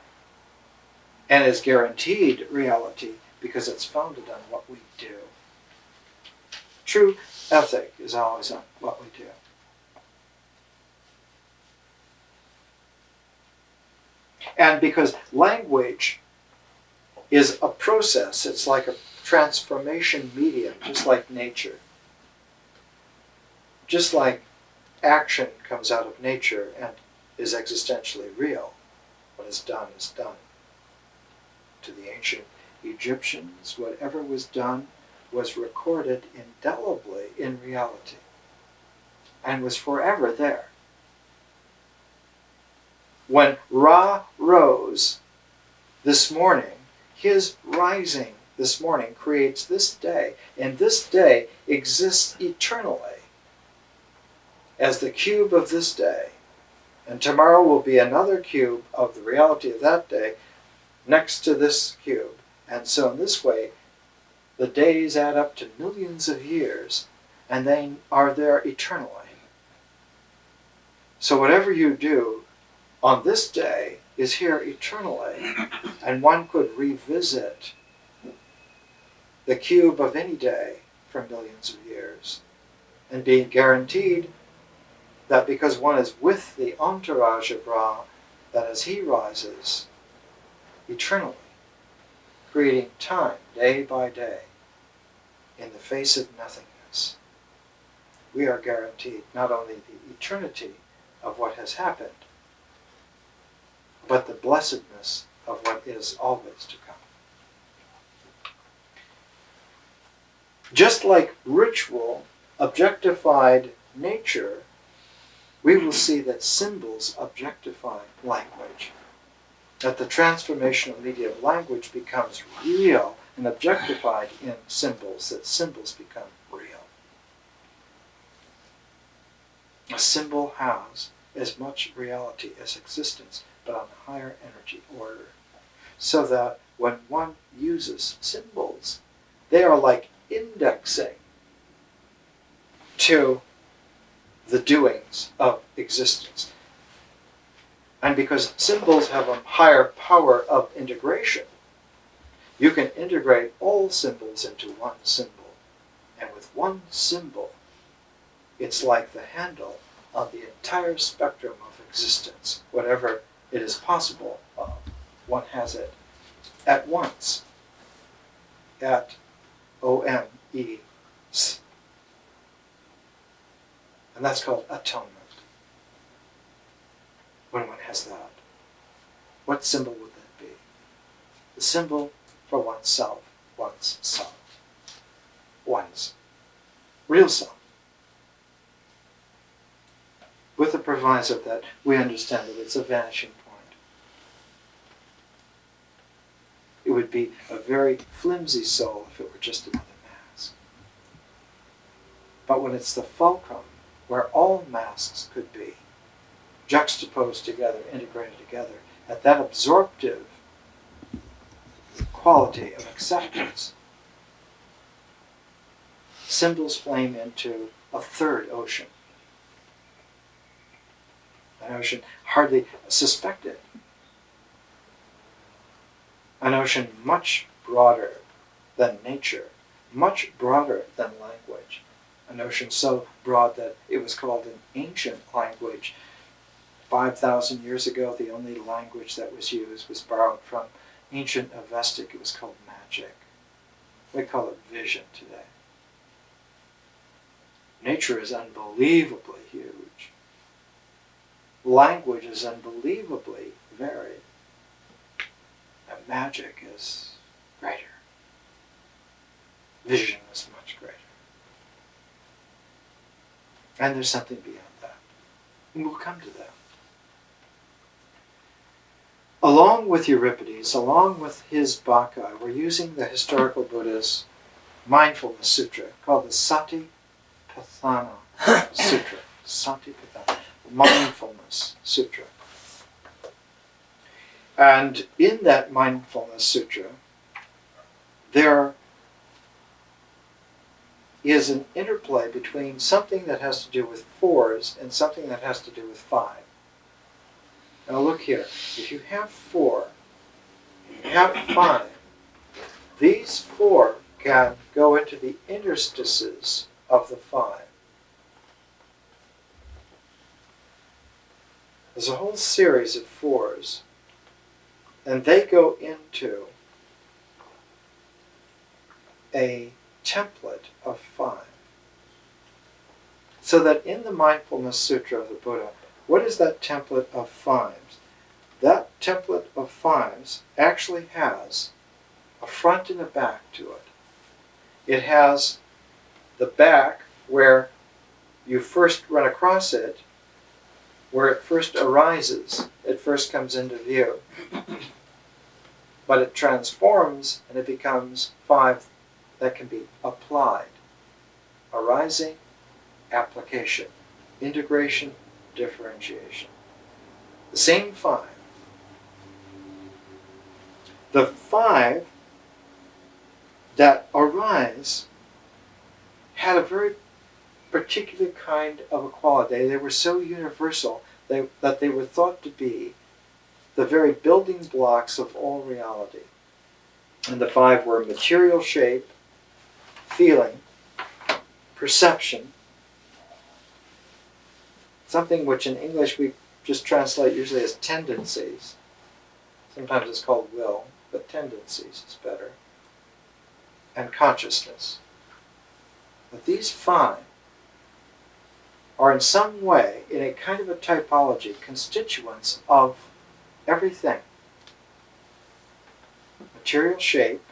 and is guaranteed reality because it's founded on what we do. True ethic is always on what we do. And because language is a process, it's like a transformation medium, just like nature. Just like action comes out of nature and is existentially real. What is done is done. To the ancient Egyptians, whatever was done was recorded indelibly in reality and was forever there. When Ra rose this morning, his rising this morning creates this day, and this day exists eternally as the cube of this day. And tomorrow will be another cube of the reality of that day next to this cube. And so in this way, the days add up to millions of years, and they are there eternally. So whatever you do on this day is here eternally, and one could revisit the cube of any day for millions of years, and be guaranteed that because one is with the entourage of Ra, that as he rises eternally, creating time day by day in the face of nothingness, we are guaranteed not only the eternity of what has happened, but the blessedness of what is always to come. Just like ritual objectified nature, we will see that symbols objectify language. That the transformational media of language becomes real and objectified in symbols, that symbols become real. A symbol has as much reality as existence, but on a higher energy order. So that when one uses symbols, they are like indexing to the doings of existence. And because symbols have a higher power of integration, you can integrate all symbols into one symbol. And with one symbol, it's like the handle on the entire spectrum of existence. Whatever it is possible of, one has it at once. At O-M-E-S. And that's called atonement. When one has that, what symbol would that be? The symbol for oneself, one's self, one's real self. With the proviso that we understand that it's a vanishing point. It would be a very flimsy soul if it were just another mask. But when it's the fulcrum, where all masks could be, juxtaposed together, integrated together, at that absorptive quality of acceptance, symbols flame into a third ocean. An ocean hardly suspected. An ocean much broader than nature, much broader than language. An ocean so broad that it was called an ancient language. 5,000 years ago, the only language that was used was borrowed from ancient Avestic. It was called magic. We call it vision today. Nature is unbelievably huge. Language is unbelievably varied. And magic is greater. Vision is much greater. And there's something beyond that. And we'll come to that. Along with Euripides, along with his Bacchae, we're using the historical Buddha's mindfulness sutra called the Satipatthana Sutra. Satipatthana, mindfulness sutra. And in that mindfulness sutra, there is an interplay between something that has to do with fours and something that has to do with five. Now look here, if you have 4, and you have 5, these 4 can go into the interstices of the 5. There's a whole series of 4s, and they go into a template of 5. So that in the Mindfulness Sutra of the Buddha, what is that template of fives? That template of fives actually has a front and a back to it. It has the back where you first run across it, where it first arises, it first comes into view. But it transforms and it becomes five that can be applied. Arising, application, integration, differentiation. The same five. The five that arise had a very particular kind of a quality. They were so universal that they were thought to be the very building blocks of all reality. And the five were material shape, feeling, perception, something which in English we just translate usually as tendencies. Sometimes it's called will, but tendencies is better. And consciousness. But these five are in some way, in a kind of a typology, constituents of everything. Material shape,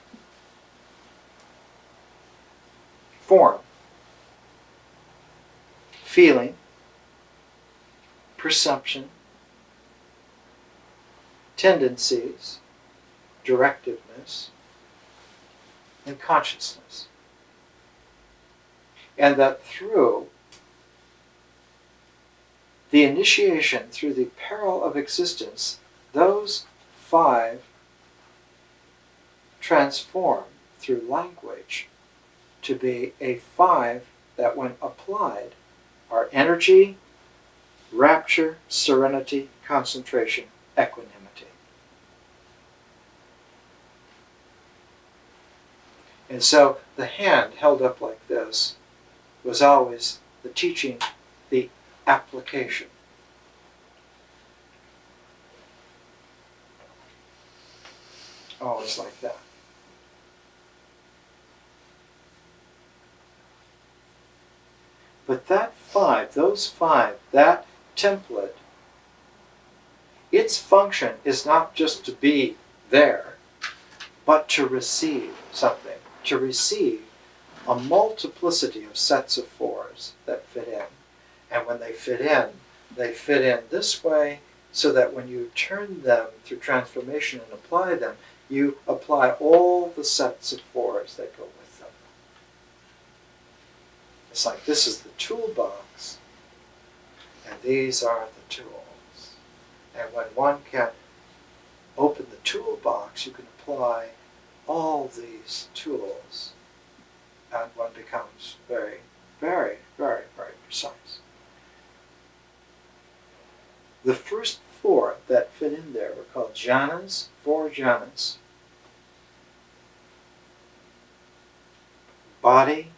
form, feeling, perception, tendencies, directiveness, and consciousness. And that through the initiation, through the peril of existence, those five transform through language to be a five that, when applied, are energy, rapture, serenity, concentration, equanimity. And so the hand held up like this was always the teaching, the application. Always like that. But that five, those five, that template, its function is not just to be there, but to receive something, to receive a multiplicity of sets of fours that fit in. And when they fit in this way, so that when you turn them through transformation and apply them, you apply all the sets of fours that go with them. It's like this is the toolbox, and these are the tools. And when one can open the toolbox, you can apply all these tools, and one becomes very, very, very, very precise. The first four that fit in there were called jhanas, four jhanas. Body,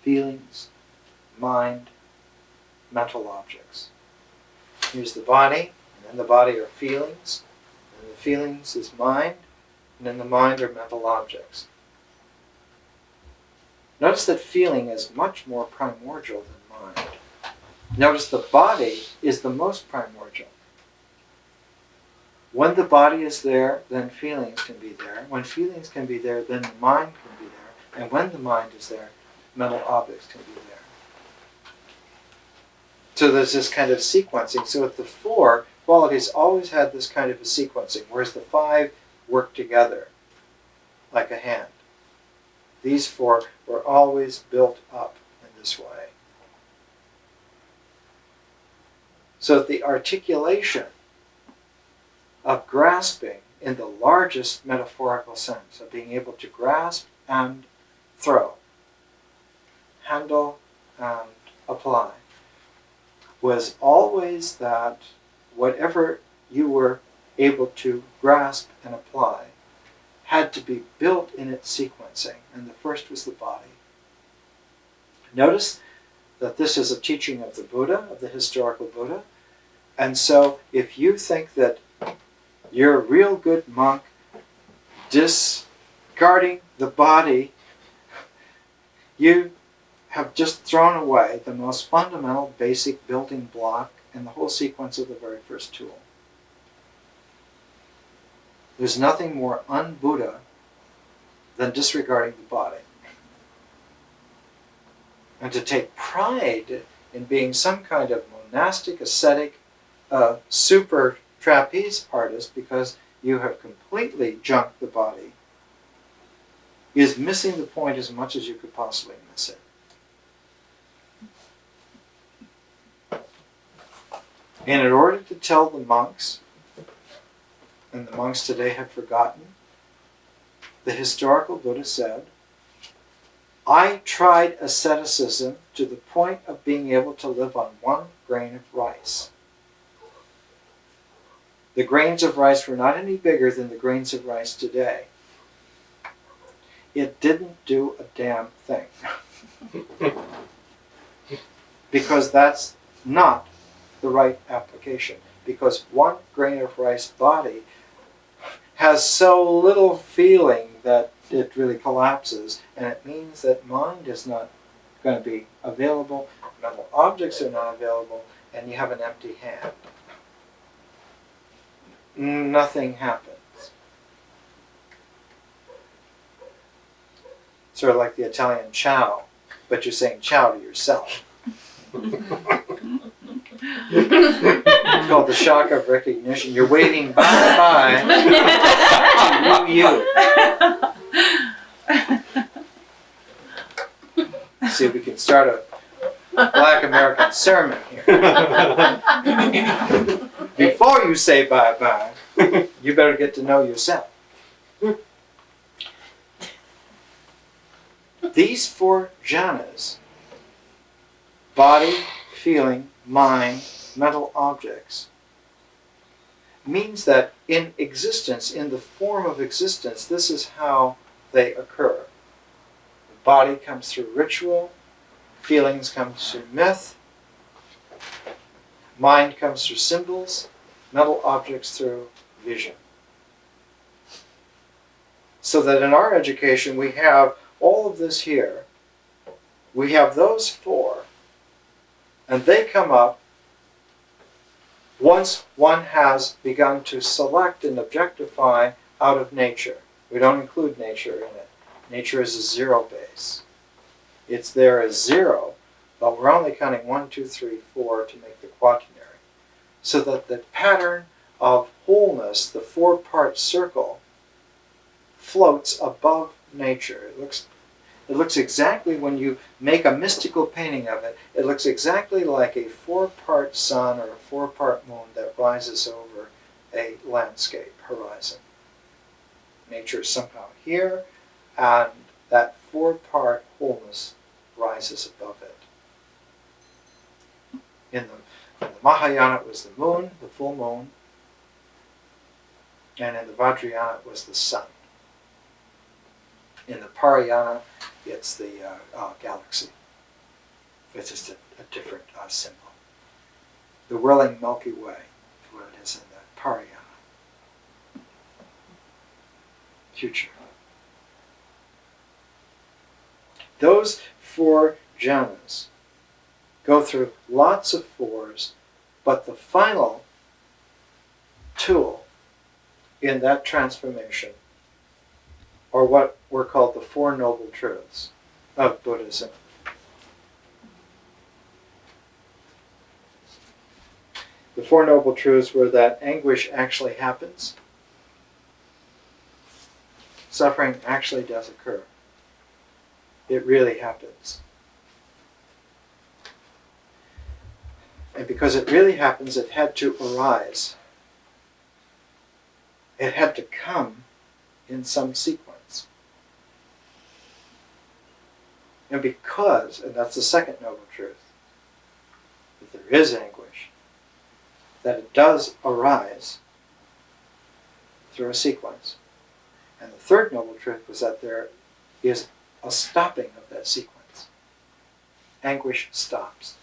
feelings, mind, mental objects. Here's the body, and then the body are feelings, and the feelings is mind, and then the mind are mental objects. Notice that feeling is much more primordial than mind. Notice the body is the most primordial. When the body is there, then feelings can be there. When feelings can be there, then the mind can be there. And when the mind is there, mental objects can be there. So there's this kind of sequencing. So the four qualities always had this kind of a sequencing, whereas the five work together like a hand. These four were always built up in this way. So that the articulation of grasping in the largest metaphorical sense, of being able to grasp and throw, handle and apply, was always that whatever you were able to grasp and apply had to be built in its sequencing, and the first was the body. Notice that this is a teaching of the Buddha, of the historical Buddha, and so if you think that you're a real good monk discarding the body, you have just thrown away the most fundamental, basic building block in the whole sequence of the very first tool. There's nothing more un-Buddha than disregarding the body. And to take pride in being some kind of monastic, ascetic, super trapeze artist because you have completely junked the body is missing the point as much as you could possibly miss it. And in order to tell the monks, and the monks today have forgotten, the historical Buddha said, I tried asceticism to the point of being able to live on 1 grain of rice. The grains of rice were not any bigger than the grains of rice today. It didn't do a damn thing. Because that's not the right application. Because 1 grain of rice body has so little feeling that it really collapses, and it means that mind is not going to be available, mental objects are not available, and you have an empty hand. Nothing happens. Sort of like the Italian ciao, but you're saying ciao to yourself. It's called the shock of recognition. You're waving bye-bye to you. See, we can start a Black American sermon here. Before you say bye-bye, you better get to know yourself. These 4 jhanas, body, feeling, mind, mental objects, means that in existence, in the form of existence, this is how they occur. The body comes through ritual, feelings come through myth, mind comes through symbols, mental objects through vision. So that in our education we have all of this here. We have those 4, and they come up once one has begun to select and objectify out of nature. We don't include nature in it. Nature is a 0 base. It's there as 0, but we're only counting 1, 2, 3, 4 to make the quaternary. So that the pattern of wholeness, the 4-part circle, floats above nature. It looks exactly, when you make a mystical painting of it, it looks exactly like a 4-part sun or a 4-part moon that rises over a landscape horizon. Nature is somehow here, and that 4-part wholeness rises above it. In the Mahayana it was the moon, the full moon, and in the Vajrayana it was the sun. In the Parayana, it's the galaxy. It's just a different symbol. The whirling Milky Way is what it is in the Parayana. Future. Those 4 jhanas go through lots of 4s, but the final tool in that transformation are what were called the 4 Noble Truths of Buddhism. The 4 Noble Truths were that anguish actually happens. Suffering actually does occur. It really happens. And because it really happens, it had to arise. It had to come in some sequence. And because, and that's the 2nd Noble Truth, that there is anguish, that it does arise through a sequence. And the 3rd Noble Truth was that there is a stopping of that sequence. Anguish stops.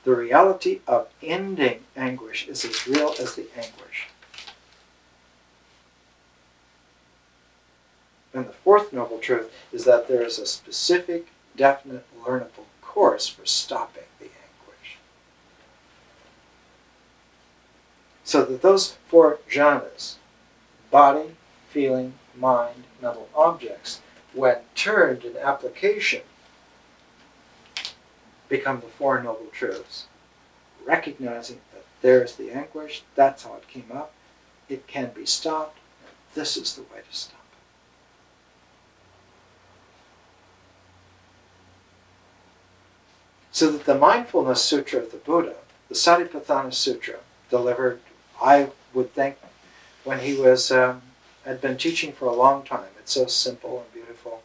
The reality of ending anguish is as real as the anguish. And the 4th Noble Truth is that there is a specific, definite, learnable force for stopping the anguish. So that those four jhanas, body, feeling, mind, mental objects, when turned in application, become the Four Noble Truths. Recognizing that there's the anguish, that's how it came up, it can be stopped, and this is the way to stop it. So that the Mindfulness Sutra of the Buddha, the Satipatthana Sutra, delivered, I would think, when he was had been teaching for a long time. It's so simple and beautiful.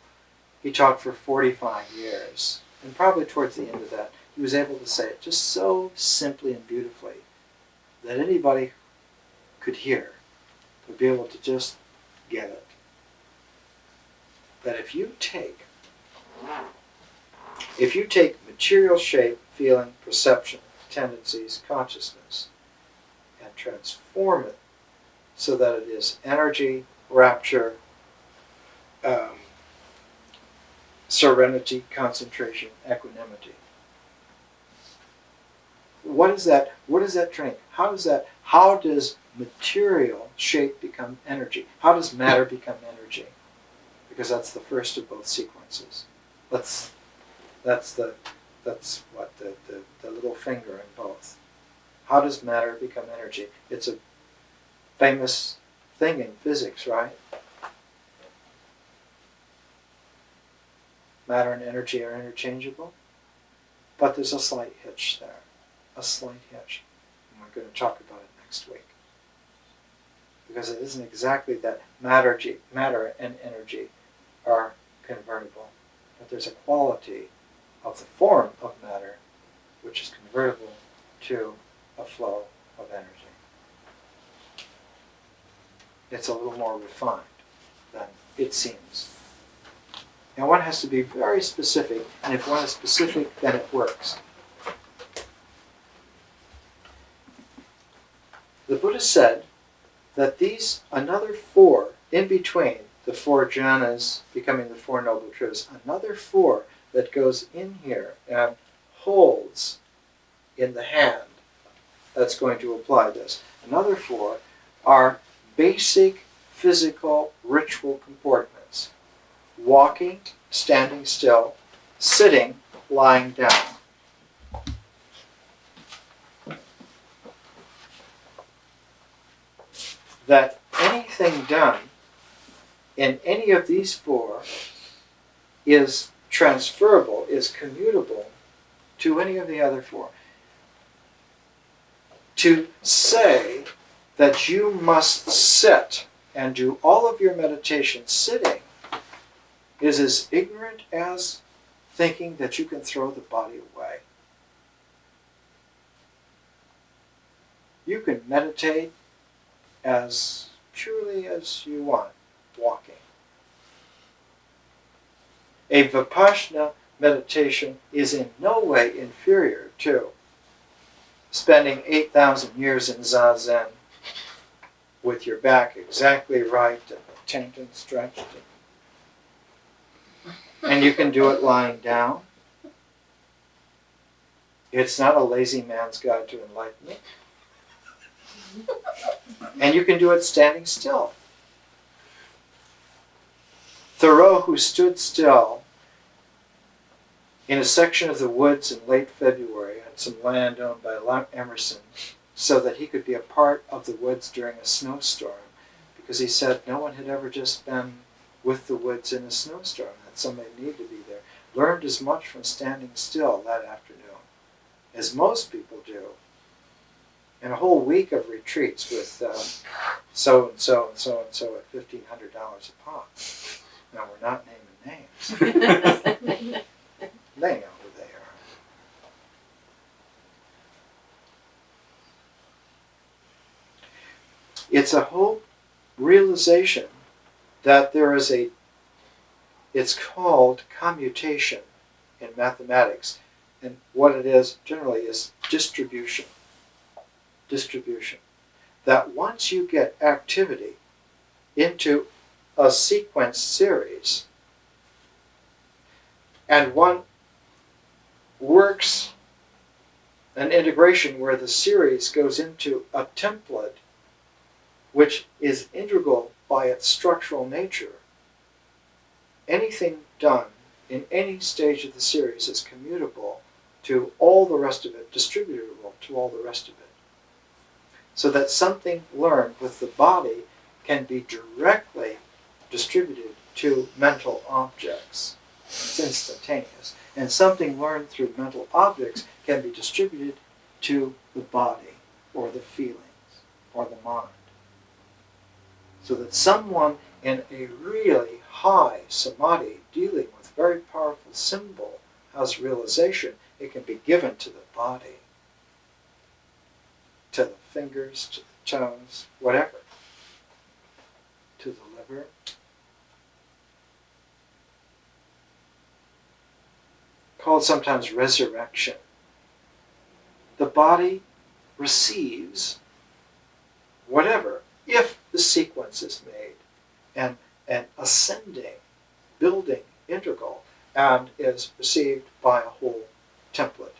He taught for 45 years. And probably towards the end of that, he was able to say it just so simply and beautifully that anybody could hear, would be able to just get it. That if you take material shape, feeling, perception, tendencies, consciousness, and transform it so that it is energy, rapture, serenity, concentration, equanimity. What is that training? How does material shape become energy? How does matter become energy? Because that's the first of both sequences. That's the little finger in both. How does matter become energy? It's a famous thing in physics, right? Matter and energy are interchangeable, but there's a slight hitch there. A slight hitch. And we're going to talk about it next week. Because it isn't exactly that matter and energy are convertible, but there's a quality of the form of matter which is convertible to a flow of energy. It's a little more refined than it seems. And one has to be very specific, and if one is specific, then it works. The Buddha said that another four, in between the four jhanas becoming the Four Noble Truths, another four that goes in here and holds in the hand that's going to apply this. Another four are basic physical ritual comportments. Walking, standing still, sitting, lying down. That anything done in any of these four is transferable, is commutable to any of the other four. To say that you must sit and do all of your meditation sitting is as ignorant as thinking that you can throw the body away. You can meditate as purely as you want, walking. A Vipassana meditation is in no way inferior to spending 8,000 years in Zazen with your back exactly right and the tendon stretched. And you can do it lying down. It's not a lazy man's guide to enlightenment. And you can do it standing still. Thoreau, who stood still in a section of the woods in late February on some land owned by Emerson, so that he could be a part of the woods during a snowstorm, because he said no one had ever just been with the woods in a snowstorm, that somebody needed to be there. Learned as much from standing still that afternoon as most people do. And a whole week of retreats with so and so and so and so at $1,500 a pop. Now we're not naming names. They know who they are. It's a whole realization that there is it's called commutation in mathematics. And what it is generally is distribution. Distribution. That once you get activity into a sequence series, and one works an integration where the series goes into a template which is integral by its structural nature. Anything done in any stage of the series is commutable to all the rest of it, distributable to all the rest of it. So that something learned with the body can be directly distributed to mental objects. It's instantaneous. And something learned through mental objects can be distributed to the body or the feelings or the mind. So that someone in a really high samadhi dealing with very powerful symbol has realization. It can be given to the body, to the fingers, to the toes, whatever, to the liver. Called sometimes resurrection. The body receives whatever, if the sequence is made, and an ascending, building integral, and is received by a whole template.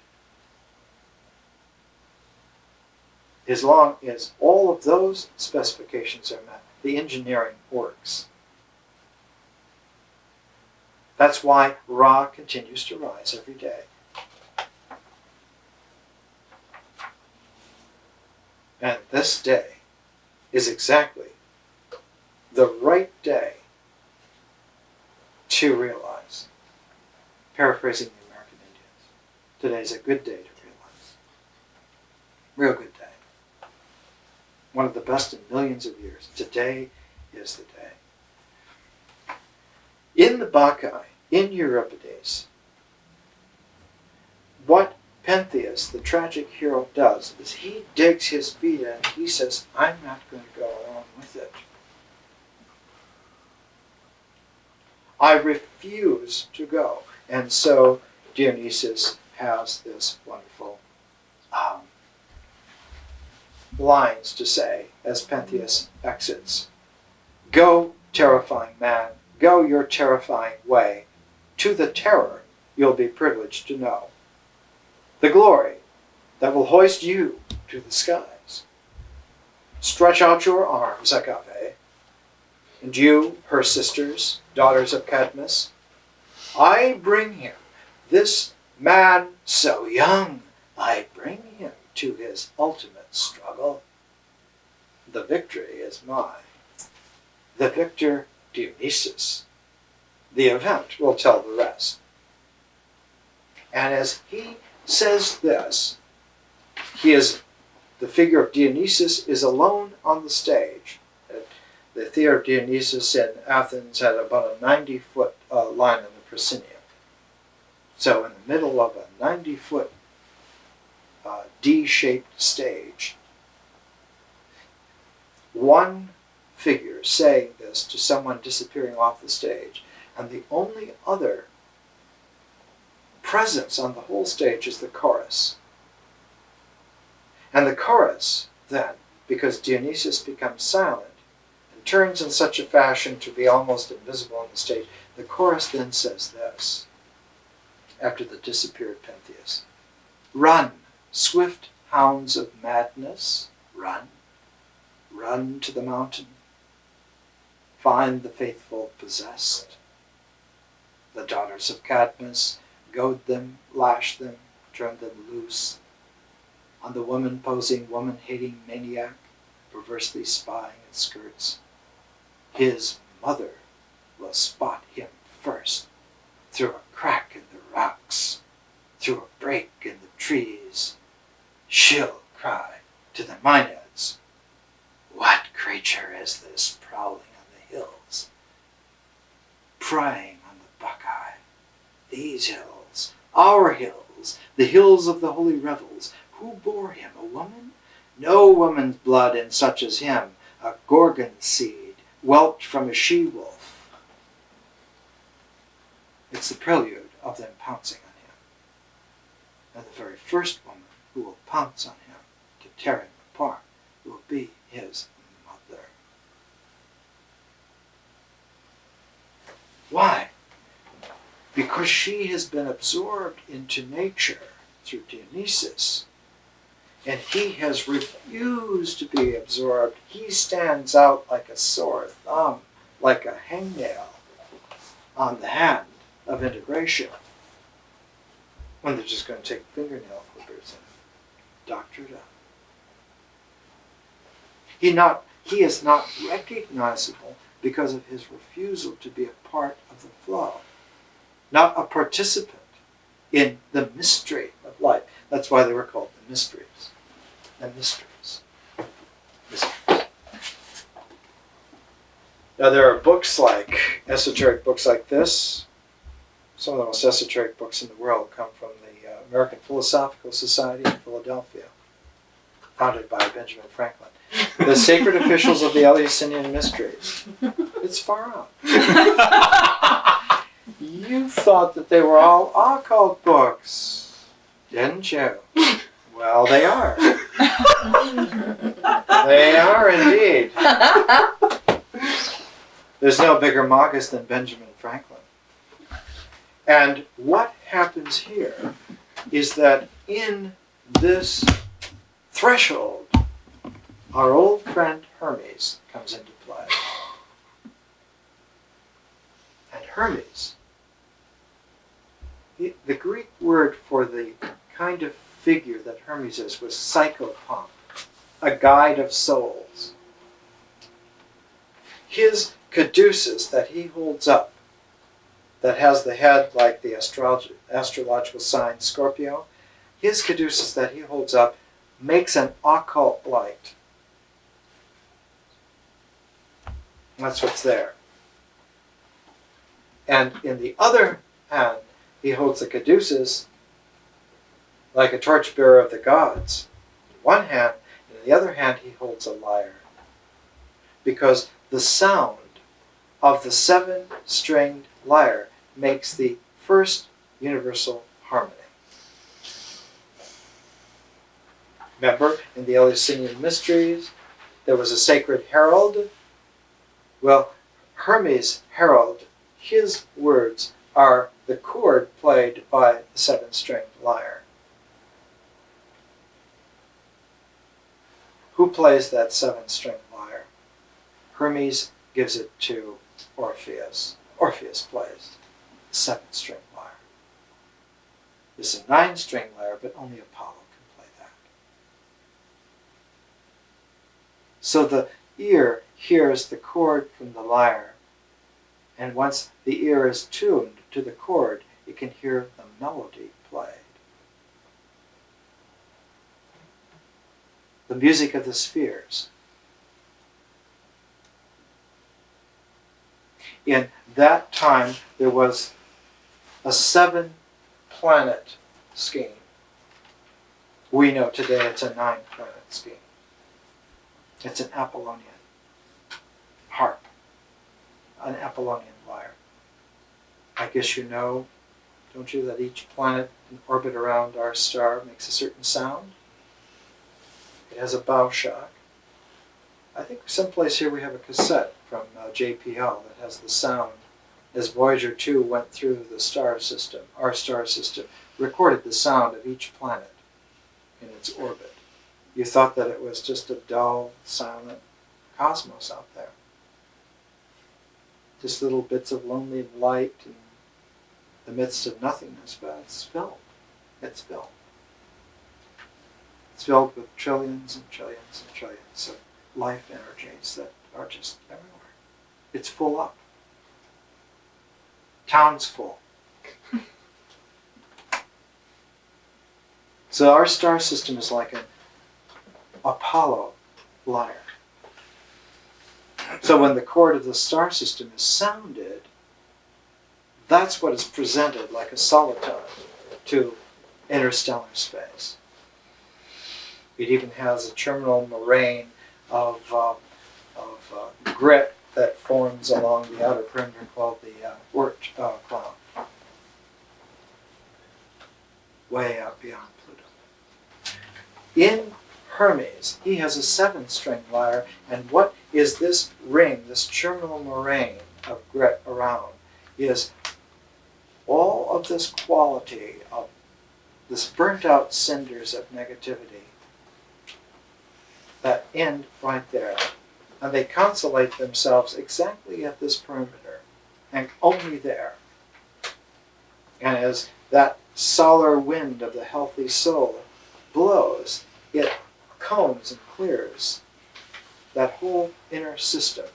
As long as all of those specifications are met, the engineering works. That's why Ra continues to rise every day. And this day is exactly the right day to realize. Paraphrasing the American Indians, today's a good day to realize. Real good day. One of the best in millions of years. Today is the day. In the Bacchae, in Euripides, what Pentheus, the tragic hero, does is he digs his feet in and he says, I'm not going to go along with it. I refuse to go. And so Dionysus has this wonderful lines to say as Pentheus exits. Go, terrifying man, go your terrifying way. To the terror you'll be privileged to know. The glory that will hoist you to the skies. Stretch out your arms, Agave, and you, her sisters, daughters of Cadmus, I bring him, this man so young, I bring him to his ultimate struggle. The victory is mine. The victor, Dionysus. The event will tell the rest. And as he says this, the figure of Dionysus is alone on the stage. The theater of Dionysus in Athens had about a 90-foot line in the proscenium. So in the middle of a 90-foot D-shaped stage, one figure saying this to someone disappearing off the stage, and the only other presence on the whole stage is the chorus. And the chorus then, because Dionysus becomes silent and turns in such a fashion to be almost invisible on the stage, the chorus then says this, after the disappeared Pentheus. Run, swift hounds of madness, run. Run to the mountain. Find the faithful possessed. The daughters of Cadmus, goad them, lash them, turn them loose. On the woman posing, woman-hating maniac, perversely spying at skirts. His mother will spot him first, through a crack in the rocks, through a break in the trees. She'll cry to the Maenads, what creature is this prowling on the hills, prying on the Bacchae? These hills, our hills, the hills of the holy revels. Who bore him, a woman? No woman's blood in such as him, a Gorgon seed, whelped from a she-wolf. It's the prelude of them pouncing on him. And the very first woman who will pounce on him to tear him apart will be his mother. Why? because she has been absorbed into nature through Dionysus, and he has refused to be absorbed. He stands out like a sore thumb, like a hangnail on the hand of integration, when they're just going to take fingernail clippers and doctor it up. He is not recognizable because of his refusal to be a part of the flow, not a participant in the mystery of life. That's why they were called the mysteries. The mysteries. Mysteries. Now there are books like, esoteric books like this. Some of the most esoteric books in the world come from the American Philosophical Society in Philadelphia, founded by Benjamin Franklin. The Sacred Officials of the Eleusinian Mysteries. It's far out. You thought that they were all occult books, didn't you? Well, they are. They are indeed. There's no bigger magus than Benjamin Franklin. And what happens here is that in this threshold, our old friend Hermes comes into play. And Hermes, the Greek word for the kind of figure that Hermes is was psychopomp, a guide of souls. His caduceus that he holds up, that has the head like the astrological sign Scorpio, his caduceus that he holds up makes an occult light. That's what's there. And in the other hand, he holds the caduceus like a torchbearer of the gods. In one hand, and in the other hand, he holds a lyre. Because the sound of the 7-stringed lyre makes the first universal harmony. Remember, in the Eleusinian Mysteries, there was a sacred herald. Well, Hermes' herald, his words are the chord played by the 7-stringed lyre. Who plays that 7-stringed lyre? Hermes gives it to Orpheus. Orpheus plays the 7-stringed lyre. There's a 9-string lyre, but only Apollo can play that. So the ear hears the chord from the lyre, and once the ear is tuned to the chord, it can hear the melody played. The music of the spheres. In that time, there was a 7-planet scheme. We know today it's a 9-planet scheme. It's an Apollonian harp, an Apollonian lyre. I guess you know, don't you, that each planet in orbit around our star makes a certain sound? It has a bow shock. I think someplace here we have a cassette from JPL that has the sound as Voyager 2 went through the star system, our star system, recorded the sound of each planet in its orbit. You thought that it was just a dull, silent cosmos out there. Just little bits of lonely light in the midst of nothingness, but it's filled. It's filled. It's filled with trillions and trillions and trillions of life energies that are just everywhere. It's full up. Town's full. So our star system is like an Apollo lyre. So when the chord of the star system is sounded, that's what is presented like a solitone to interstellar space. It even has a terminal moraine of grit that forms along the outer perimeter called the Oort cloud, way out beyond Pluto. In Hermes, he has a 7-string lyre, and what is this ring, this terminal moraine of grit around, is all of this quality of this burnt out cinders of negativity that end right there. And they consolate themselves exactly at this perimeter and only there. And as that solar wind of the healthy soul blows, it combs and clears that whole inner system.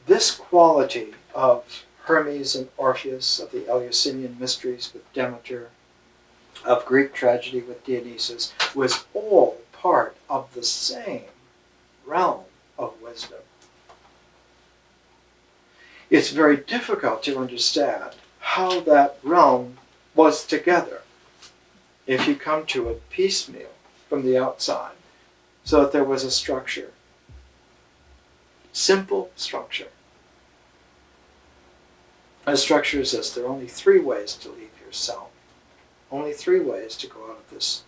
This quality of Hermes and Orpheus, of the Eleusinian mysteries with Demeter, of Greek tragedy with Dionysus, was all part of the same realm of wisdom. It's very difficult to understand how that realm was together if you come to it piecemeal from the outside, so that there was a structure. Simple structure. And the structure is this: there are only 3 ways to leave yourself. Only 3 ways to go out of this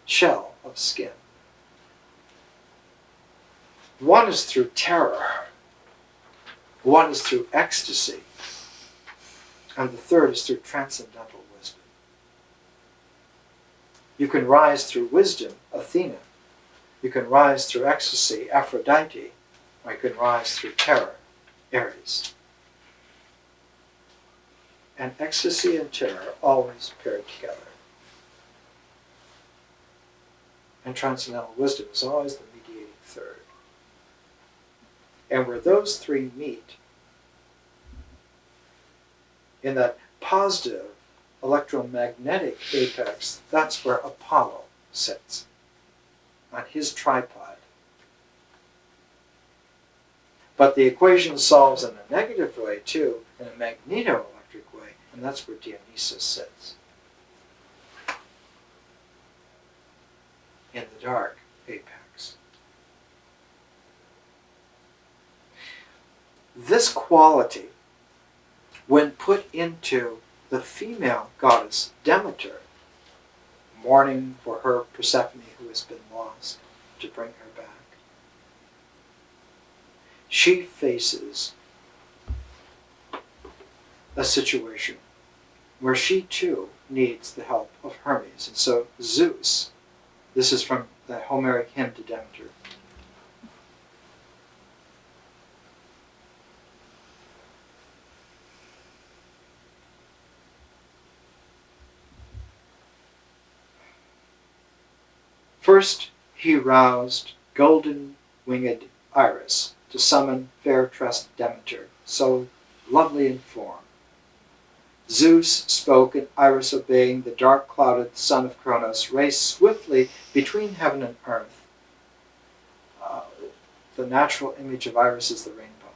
shell of skin. One is through terror. One is through ecstasy. And the third is through transcendental wisdom. You can rise through wisdom, Athena. You can rise through ecstasy, Aphrodite. Or you can rise through terror, Ares. And ecstasy and terror always paired together. And transcendental wisdom is always the mediating third. And where those 3 meet, in that positive electromagnetic apex, that's where Apollo sits, on his tripod. But the equation solves in a negative way too, in a magnetoelectric way, and that's where Dionysus sits. In the dark apex. This quality, when put into the female goddess Demeter, mourning for her Persephone who has been lost, to bring her back, she faces a situation where she too needs the help of Hermes. And so Zeus, this is from the Homeric hymn to Demeter. First he roused golden-winged Iris to summon fair-tressed Demeter, so lovely in form. Zeus spoke, and Iris, obeying, the dark-clouded son of Cronos, raced swiftly between heaven and earth. The natural image of Iris is the rainbow.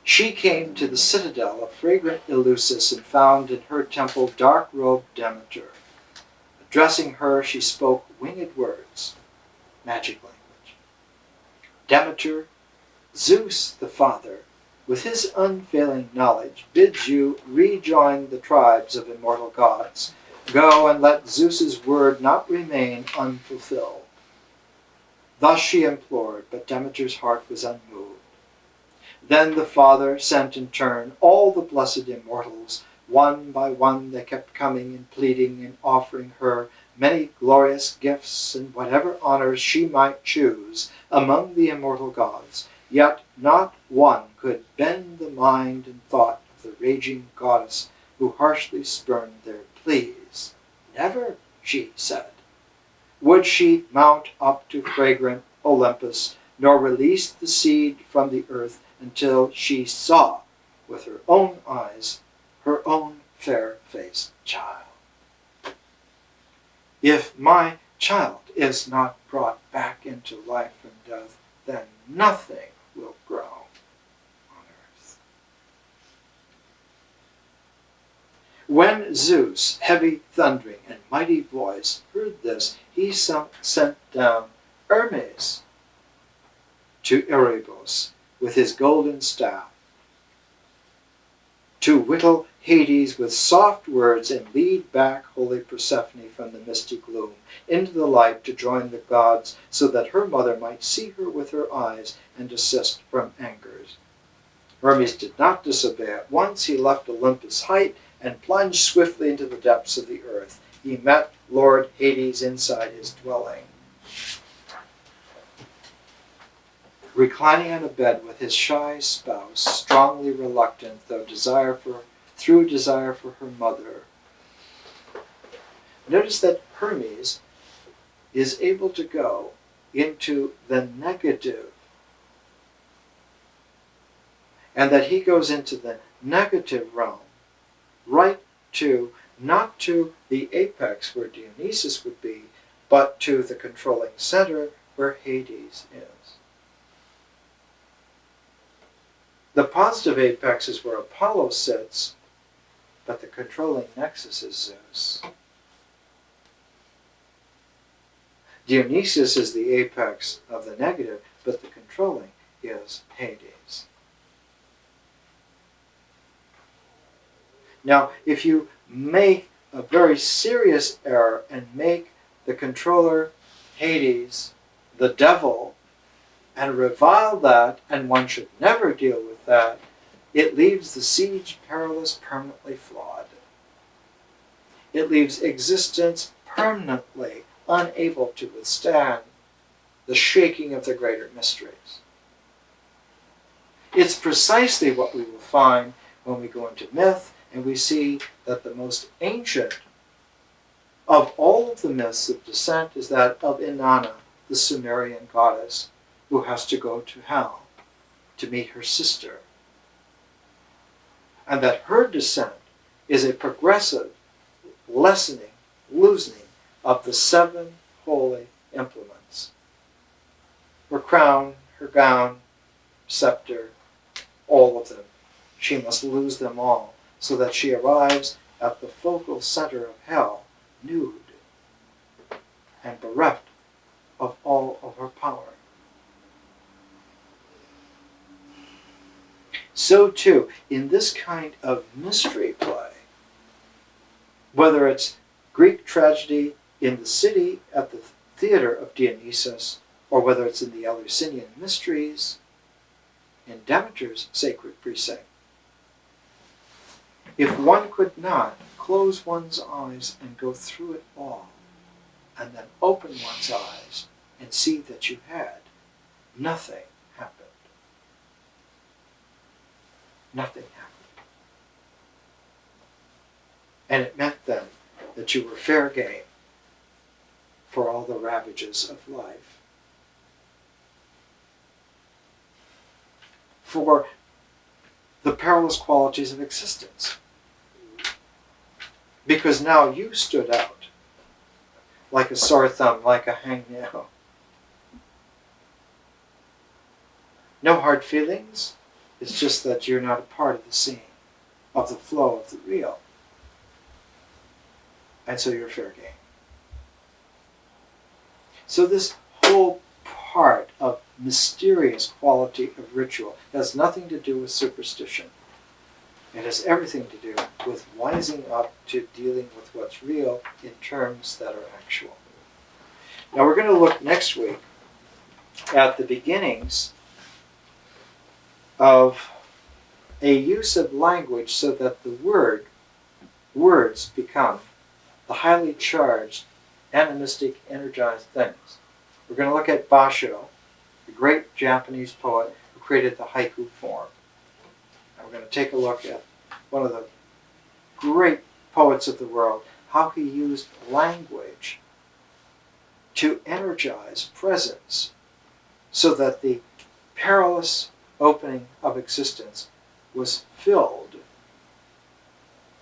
She came to the citadel of fragrant Eleusis and found in her temple dark-robed Demeter. Addressing her, she spoke winged words, magic language. Demeter, Zeus the Father, with his unfailing knowledge, bids you rejoin the tribes of immortal gods. Go and let Zeus's word not remain unfulfilled. Thus she implored, but Demeter's heart was unmoved. Then the Father sent in turn all the blessed immortals. One by one they kept coming and pleading and offering her many glorious gifts and whatever honors she might choose among the immortal gods. Yet not one could bend the mind and thought of the raging goddess who harshly spurned their pleas. Never, she said, would she mount up to fragrant Olympus, nor release the seed from the earth until she saw with her own eyes her own fair-faced child. If my child is not brought back into life from death, then nothing will grow on earth. When Zeus, heavy thundering and mighty voice, heard this, he sent down Hermes to Erebos with his golden staff to whittle Hades with soft words and lead back holy Persephone from the misty gloom into the light to join the gods, so that her mother might see her with her eyes and desist from angers. Hermes did not disobey at once. He left Olympus' height and plunged swiftly into the depths of the earth. He met Lord Hades inside his dwelling. Reclining on a bed with his shy spouse, strongly reluctant through desire for her mother. Notice that Hermes is able to go into the negative, and that he goes into the negative realm, right to, not to the apex where Dionysus would be, but to the controlling center where Hades is. The positive apex is where Apollo sits, but the controlling nexus is Zeus. Dionysus is the apex of the negative, but the controlling is Hades. Now, if you make a very serious error and make the controller Hades the devil, and revile that, and one should never deal with that, it leaves the siege perilous permanently flawed. It leaves existence permanently unable to withstand the shaking of the greater mysteries. It's precisely what we will find when we go into myth and we see that the most ancient of all of the myths of descent is that of Inanna, the Sumerian goddess, who has to go to hell to meet her sister. And that her descent is a progressive lessening, loosening of the 7 holy implements. Her crown, her gown, scepter, all of them. She must lose them all, so that she arrives at the focal center of hell, nude and bereft of all of her power. So too, in this kind of mystery play, whether it's Greek tragedy in the city at the theater of Dionysus, or whether it's in the Eleusinian mysteries in Demeter's sacred precinct, if one could not close one's eyes and go through it all, and then open one's eyes and see that you had, nothing happened. Nothing happened. And it meant then that you were fair game for all the ravages of life. For the perilous qualities of existence. Because now you stood out like a sore thumb, like a hangnail. No hard feelings. It's just that you're not a part of the scene, of the flow of the real. And so you're fair game. So this whole part of mysterious quality of ritual has nothing to do with superstition. It has everything to do with wising up to dealing with what's real in terms that are actual. Now we're going to look next week at the beginnings of a use of language so that the words become the highly charged, animistic, energized things. We're going to look at Basho, the great Japanese poet who created the haiku form. And we're going to take a look at one of the great poets of the world, how he used language to energize presence so that the perilous opening of existence was filled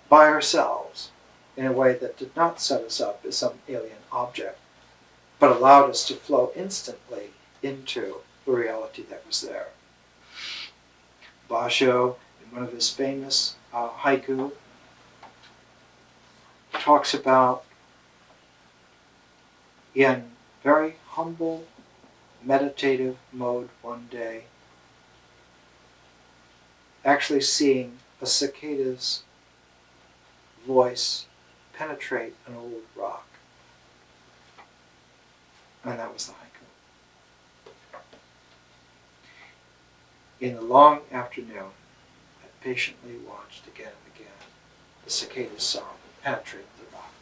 by ourselves in a way that did not set us up as some alien object, but allowed us to flow instantly into the reality that was there. Basho, in one of his famous haiku, talks about, in very humble, meditative mode one day, actually seeing a cicada's voice penetrate an old rock. And that was the haiku. In the long afternoon, I patiently watched again and again the cicada's song penetrate the rock.